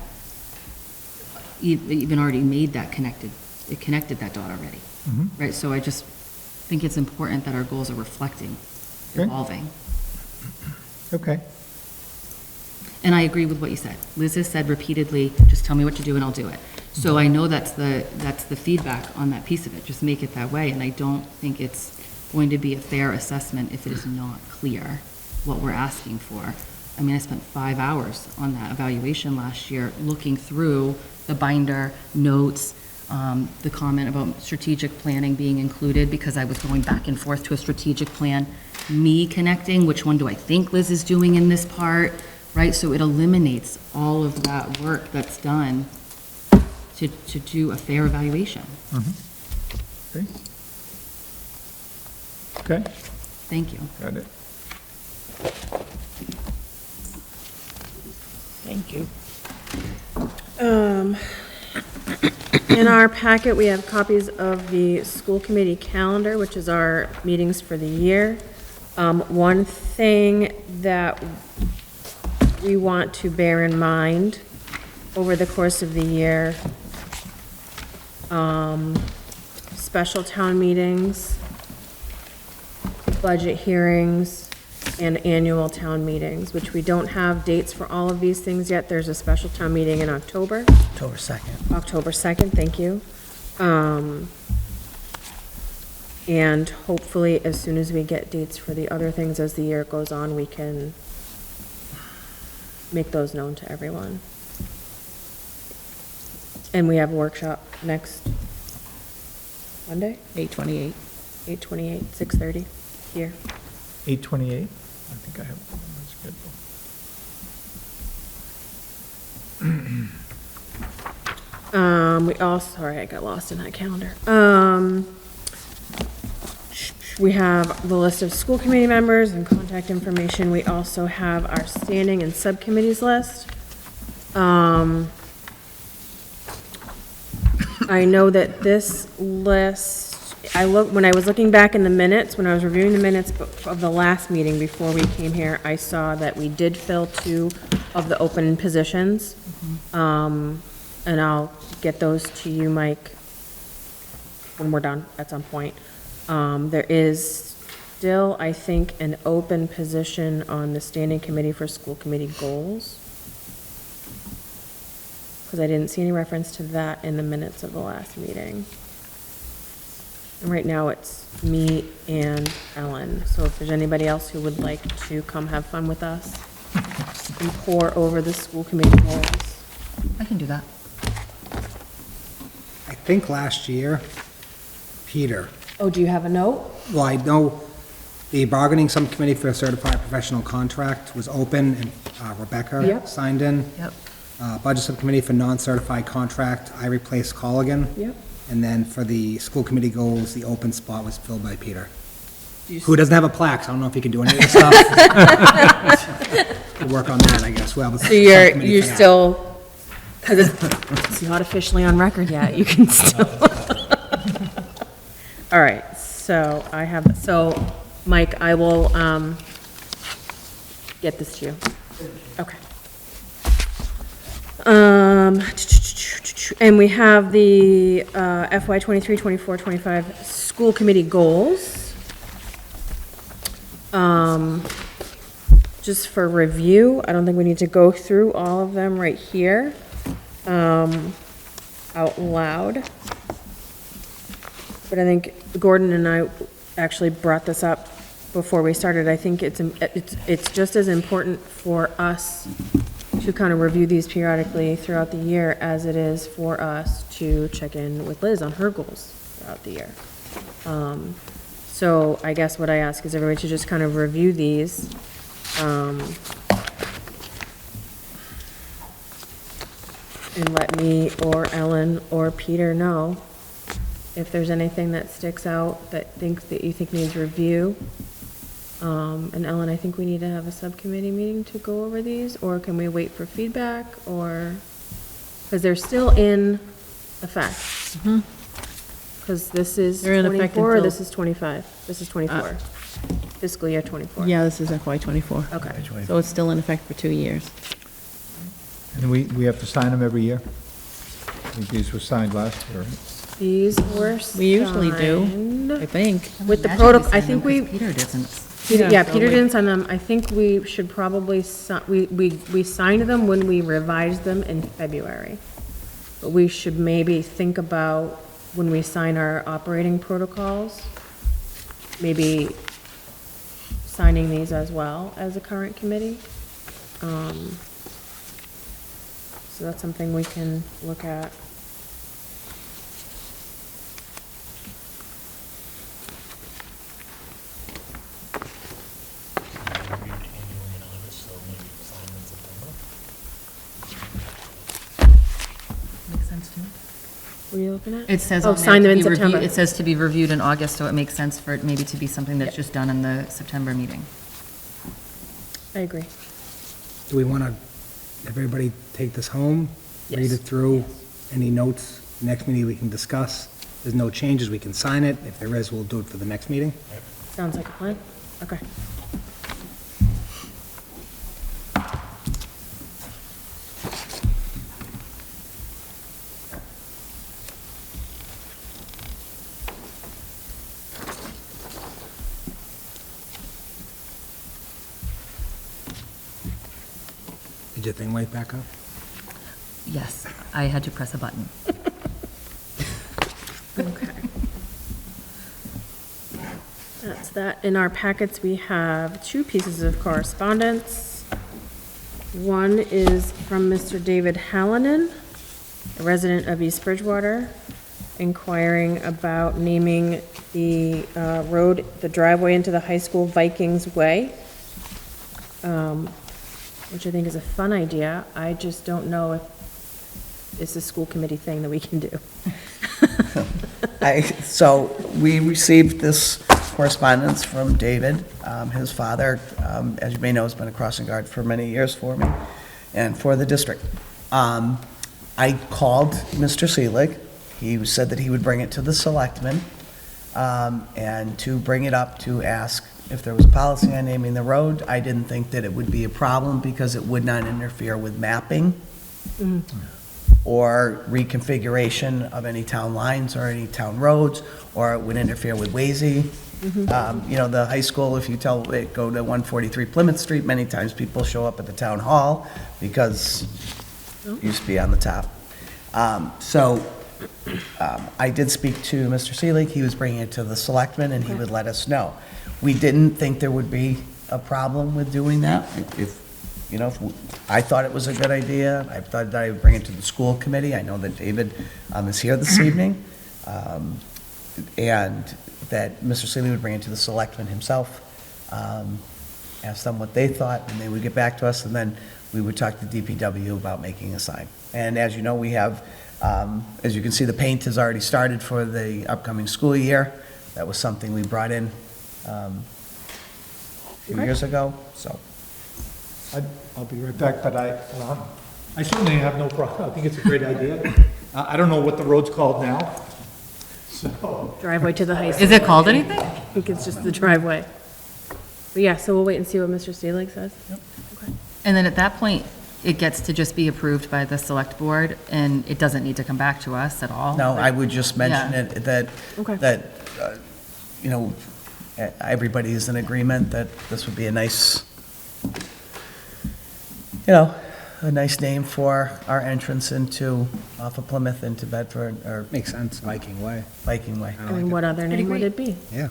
even already made that connected that dot already, right? So I just think it's important that our goals are reflecting, evolving. Okay. And I agree with what you said. Liz has said repeatedly, just tell me what to do and I'll do it. So I know that's the feedback on that piece of it, just make it that way. And I don't think it's going to be a fair assessment if it is not clear what we're asking for. I mean, I spent 5 hours on that evaluation last year, looking through the binder, notes, the comment about strategic planning being included, because I was going back and forth to a strategic plan, me connecting, which one do I think Liz is doing in this part, right? So it eliminates all of that work that's done to do a fair evaluation. Okay. Okay, Thank you. got it. Thank you. In our packet, we have copies of the school committee calendar, which is our meetings for the year. One thing that we want to bear in mind over the course of the year, special town meetings, budget hearings, and annual town meetings, which we don't have dates for all of these things yet. There's a special town meeting in October. October 2nd. October 2nd, thank you. And hopefully, as soon as we get dates for the other things as the year goes on, we can make those known to everyone. And we have a workshop next Monday, 8/28. 8/28, 6:30, here. 8:28? I think I have one on my schedule. We also, sorry, I got lost in that calendar. We have the list of school committee members and contact information. We also have our standing and subcommittees list. I know that this list, when I was looking back in the minutes, when I was reviewing the minutes of the last meeting before we came here, I saw that we did fill 2 of the open positions. And I'll get those to you, Mike, when we're done at some point. There is still, I think, an open position on the standing committee for school committee goals. Because I didn't see any reference to that in the minutes of the last meeting. And right now, it's me and Ellen. So if there's anybody else who would like to come have fun with us and pour over the school committee goals. I can do that. I think last year, Peter, Oh, do you have a note? well, I know the bargaining subcommittee for a certified professional contract was open, and Rebecca Yep. signed in. Yep. Budget subcommittee for non-certified contract, I replaced Colligan. Yep. And then for the school committee goals, the open spot was filled by Peter, who doesn't have a plaque, so I don't know if he can do any of this stuff. We'll work on that, I guess. Well, So you're still, because it's not officially on record yet, you can still. All right, so Mike, I will, get this to you. Okay. And we have the, FY 23, 24, 25 school committee goals. Just for review, I don't think we need to go through all of them right here, out loud. But I think Gordon and I actually brought this up before we started. I think it's just as important for us to kind of review these periodically throughout the year as it is for us to check in with Liz on her goals throughout the year. So I guess what I ask is everybody to just kind of review these. And let me or Ellen or Peter know if there's anything that sticks out that you think needs review. And Ellen, I think we need to have a subcommittee meeting to go over these, or can we wait for feedback, or, because they're still in effect. Because this is They're in effect 24, or until- this is 25? This is 24. Fiscal year 24. Yeah, this is FY '24. Okay. So it's still in effect for 2 years. And we have to sign them every year? I think these were signed last year, right? These were We usually do, signed I think. with the Imagine protocol. I signed think them 'cause we, Peter doesn't. yeah, so Peter we- didn't sign them. I think we should probably, we signed them when we revised them in February. But we should maybe think about when we sign our operating protocols, maybe signing these as well as a current committee. So that's something we can look at. Makes sense to me. What are you looking at? It says Oh, on there sign them to in be reviewed- September. It says to be reviewed in August, so it makes sense for it maybe to be something that's just done in the September meeting. I agree. Do we want to have everybody take this home? Read Yes. it through? Any notes Next meeting, we can discuss. If there's no changes, we can sign it. If there is, we'll do it for the next meeting. Sounds like a plan. Okay. Did your thing light back up? Yes, I had to press a button. Okay. That's that. In our packets, we have two pieces of correspondence. One is from Mr. David Hallinan, a resident of East Bridgewater, inquiring about naming the road, the driveway into the high school Vikings Way, which I think is a fun idea. I just don't know if it's a school committee thing that we can do. So we received this correspondence from David. His father, as you may know, has been a crossing guard for many years for me and for the district. I called Mr. Seelig. He said that he would bring it to the selectmen and to bring it up to ask if there was a policy on naming the road. I didn't think that it would be a problem because it would not interfere with mapping or reconfiguration of any town lines or any town roads, or it would interfere with Wazy. You know, the high school, if you tell it, go to 143 Plymouth Street, many times people show up at the town hall because it used to be on the top. I did speak to Mr. Seelig. He was bringing it to the selectmen, and he would let us know. We didn't think there would be a problem with doing that. I thought it was a good idea. I thought that I would bring it to the school committee. I know that David is here this evening, and that Mr. Seelig would bring it to the selectmen himself, ask them what they thought, and they would get back to us, and then we would talk to DPW about making a sign. And as you know, we have, as you can see, the paint has already started for the upcoming school year. That was something we brought in a few years ago, so. I'll be right back, but I certainly have no problem. I think it's a great idea. I don't know what the road's called now, so. Driveway to the high school. Is it called anything? I think it's just the driveway. But yeah, so we'll wait and see what Mr. Seelig says. Okay. And then at that point, it gets to just be approved by the select board, and it doesn't need to come back to us at all? No, I would just mention Yeah. it, that, Okay. you know, everybody is in agreement that this would be a nice, a nice name for our entrance off of Plymouth into Bedford, or Makes sense, Viking Way. Viking Way. I mean, what other name would it be? Yeah.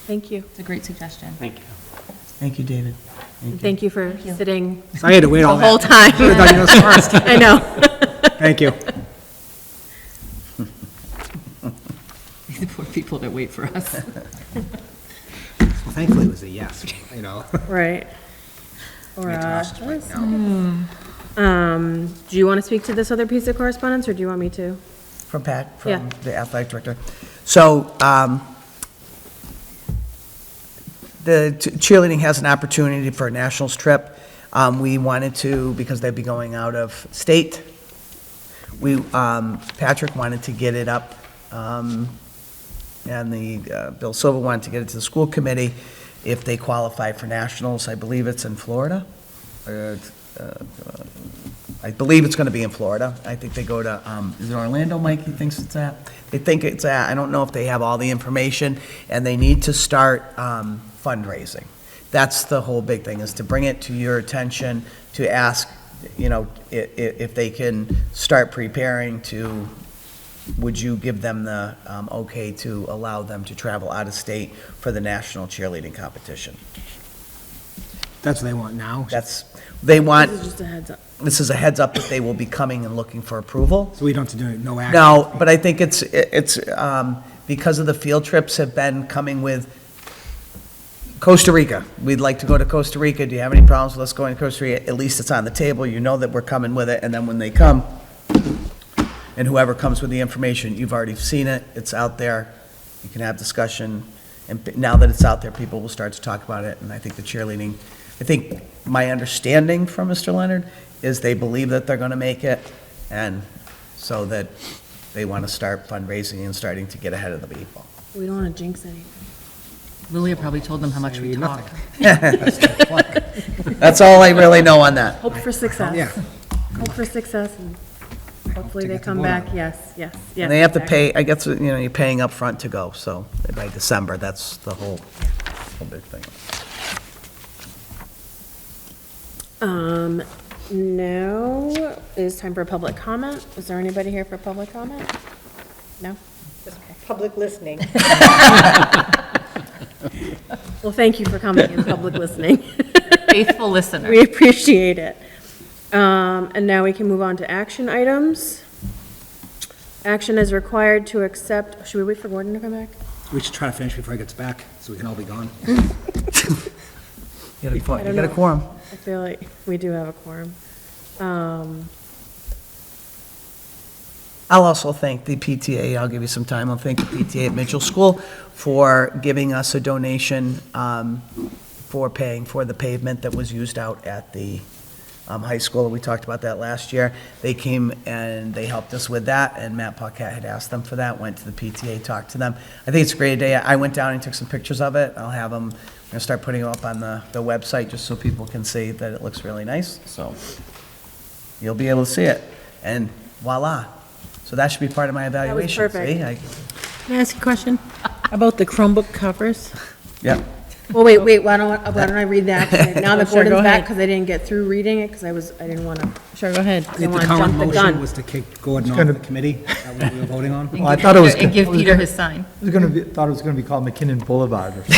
Thank you. It's a great suggestion. Thank you, David. Thank you for sitting So I had to wait the all whole that. time. I thought you was first. I know. Thank you. The poor people that wait for us. Well, thankfully, it was a yes, you know. Right. Or, Get to us right now. do you want to speak to this other piece of correspondence, or do you want me to? From Pat, Yeah. from the athletic director. So, the cheerleading has an opportunity for a nationals trip. We wanted to, because they'd be going out of state, Patrick wanted to get it up, and Bill Silva wanted to get it to the school committee if they qualify for nationals. I believe it's in Florida. I believe it's going to be in Florida. I think they go to, is it Orlando, Mike, he thinks it's at? They think it's at, I don't know if they have all the information, and they need to start fundraising. That's the whole big thing, is to bring it to your attention, to ask, if they can start preparing to, would you give them the okay to allow them to travel out of state for the national cheerleading competition? That's what they want now. They want, This is just a heads up. this is a heads up that they will be coming and looking for approval. So we don't have to do no action. No, but I think it's because of the field trips have been coming with Costa Rica. We'd like to go to Costa Rica. Do you have any problems with us going to Costa Rica? At least it's on the table. You know that we're coming with it. And then when they come, and whoever comes with the information, you've already seen it. It's out there. You can have discussion. And now that it's out there, people will start to talk about it. And I think the cheerleading, I think my understanding from Mr. Leonard is they believe that they're going to make it. And so that they want to start fundraising and starting to get ahead of the people. We don't want to jinx anything. Lilia probably told them how much we talk. That's all I really know on that. Hope for success. Yeah. Hope for success, and hopefully to they get to come vote back, on it. yes, yes, yes. And they have to exactly. pay, I guess, you're paying up front to go, so by December, that's the whole big thing. Now is time for public comment. Is there anybody here for public comment? No? Public listening. Well, thank you for coming and public listening. Faithful listener. We appreciate it. And now we can move on to action items. Action is required to accept, should we wait for Gordon to come back? We should try to finish before he gets back, so we can all be gone. You don't got a know. quorum. I feel like we do have a quorum. I'll also thank the PTA, I'll give you some time, I'll thank the PTA at Mitchell School for giving us a donation for paying for the pavement that was used out at the high school. We talked about that last year. They came and they helped us with that, and Matt Paquette had asked them for that, went to the PTA, talked to them. I think it's a great idea. I went down and took some pictures of it. I'll have them, I'm gonna start putting them up on the website just so people can see that it looks really nice, so you'll be able to see it, and voila. So that should be part of my evaluation. perfect. See? Can I ask a question about the Chromebook covers? Yeah. Well, wait, why don't I read that? Now that Sure, go Gordon's back, ahead. because I didn't get through reading it, because I didn't want to. Sure, go ahead. I think the wanna current jump the gun. motion was to kick Gordon off the committee, that what we were voting on. Well, I thought it was. And give Peter his sign. Thought it was gonna be called McKinnon Boulevard or something.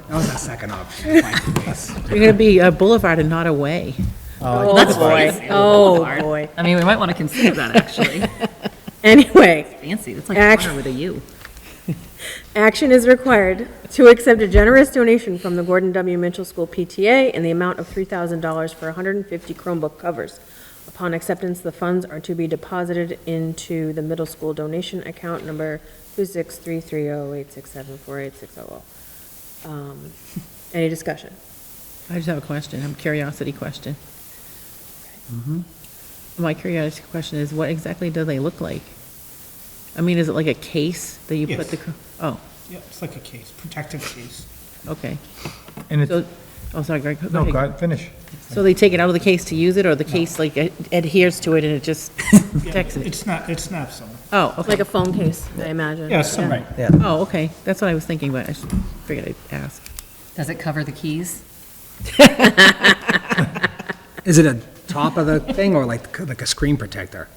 That was our second option. to fight the case. You're going to be a boulevard and not a way. Oh, That's boy. fancy. Oh, boy. I mean, we might want to consider that, actually. Anyway, Fancy, that's like Act- honor with a U. action is required to accept a generous donation from the Gordon W. Mitchell School PTA in the amount of $3,000 for 150 Chromebook covers. Upon acceptance, the funds are to be deposited into the middle school donation account number 2633086748600. Any discussion? I just have a question, a curiosity question. My curiosity question is, what exactly do they look like? I mean, is it like a case that you put the, oh, Yeah, it's like a case, protective case. okay. And So, oh, sorry, Greg, go no, ahead. go ahead, finish. So they take it out of the case to use it, or the case like adheres to it and it just protects it? It snaps on. Oh, Like okay. a phone case, I imagine. Yeah, right. Yeah. Oh, okay, that's what I was thinking, but I just figured I'd ask. Does it cover the keys? Is it a top of the thing or like a screen protector?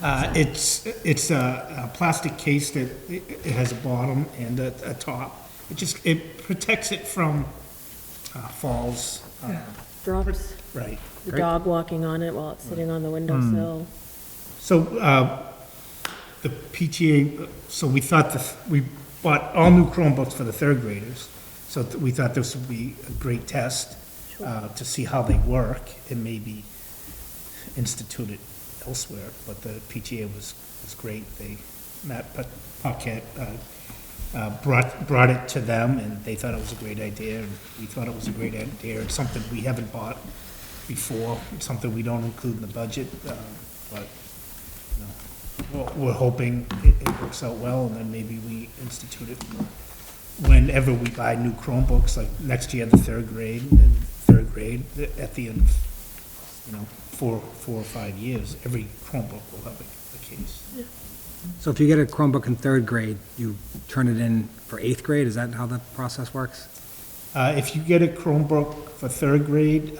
It's a plastic case that it has a bottom and a top. It protects it from falls. Drops, Right. the dog walking on it while it's sitting on the windowsill. So, the PTA, so we thought we bought all new Chromebooks for the third graders. So we thought this would be a great test to see how they work and maybe institute it elsewhere. But the PTA was great. Matt Paquette brought it to them, and they thought it was a great idea, and we thought it was a great idea. It's something we haven't bought before. It's something we don't include in the budget, but, we're hoping it works out well, and then maybe we institute it whenever we buy new Chromebooks, like next year, the third grade, at the end of, 4 or 5 years, every Chromebook will have a case. So if you get a Chromebook in third grade, you turn it in for eighth grade? Is that how the process works? If you get a Chromebook for third grade,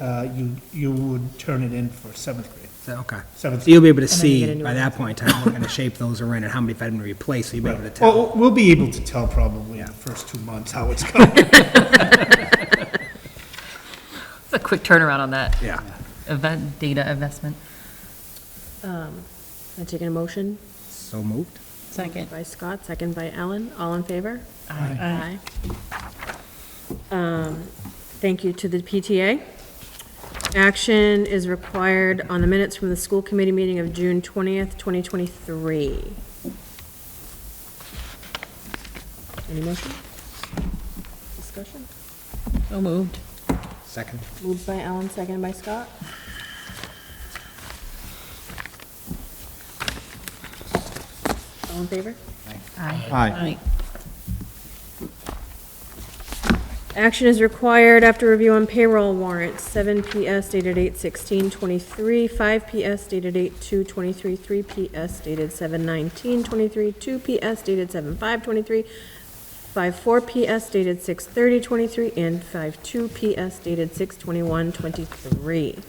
you would turn it in for seventh grade. Okay. Seventh. So you'll be able to then you get a see new by one. that point in time what kind of shape those are in and how many have been replaced, so you'll be able to tell. Well, we'll be able to tell probably in the first 2 months how it's going. It's a quick turnaround on that Yeah. data investment. I'm taking a motion So moved? Second. by Scott, second by Ellen. All in favor? Aye. Thank you to the PTA. Action is required on the minutes from the school committee meeting of June 20th, 2023. Any motion? Discussion? So moved. Second? Moved by Ellen, seconded by Scott. All in favor? Aye. Aye. Action is required after review on payroll warrants, 7 PS dated 8/16/23, 5 PS dated 8/2/23, 3 PS dated 7/19/23, 2 PS dated 7/5/23, 5/4 PS dated 6/30/23, and 5/2 PS dated 6/21/23.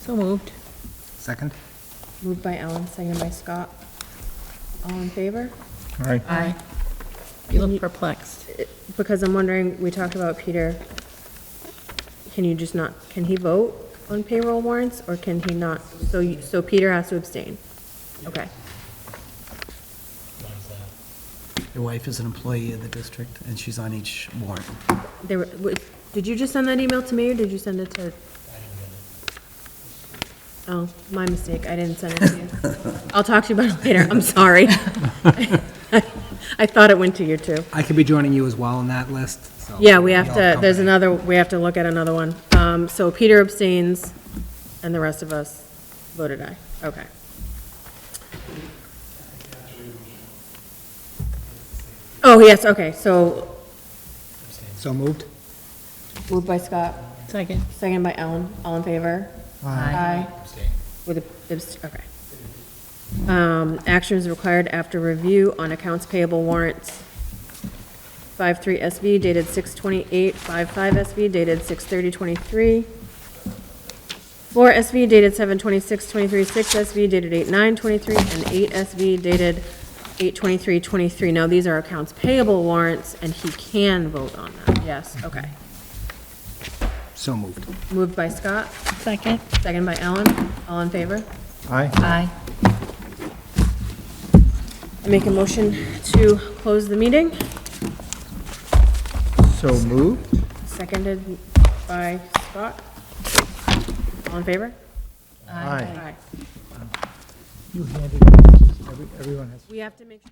So moved. Second? Moved by Ellen, seconded by Scott. All in favor? Aye. Aye. You look perplexed. Because I'm wondering, we talked about Peter, can you just not, can he vote on payroll warrants, or can he not? So Peter has to abstain? Okay. Your wife is an employee of the district, and she's on each warrant. Did you just send that email to me, or did you send it to? Oh, my mistake, I didn't send it to you. I'll talk to you about it later, I'm sorry. I thought it went to you too. I could be joining you as well on that list, so. Yeah, we have Y'all to, there's company. another, we have to look at another one. So Peter abstains, and the rest of us voted aye. Okay. Oh, yes, okay, so So moved? moved by Scott, Second. second by Ellen, all in favor? Aye. With okay. Action is required after review on accounts payable warrants. 5/3 SV dated 6/28, 5/5 SV dated 6/30/23, 4 SV dated 7/26/23, 6 SV dated 8/9/23, and 8 SV dated 8/23/23. Now, these are accounts payable warrants, and he can vote on them. Yes, okay. So moved. Moved by Scott, Second. second by Ellen. All in favor? Aye. Aye. I make a motion to close the meeting, So moved? seconded by Scott. All in favor? Aye. Aye. You handed, everyone has. We have to make.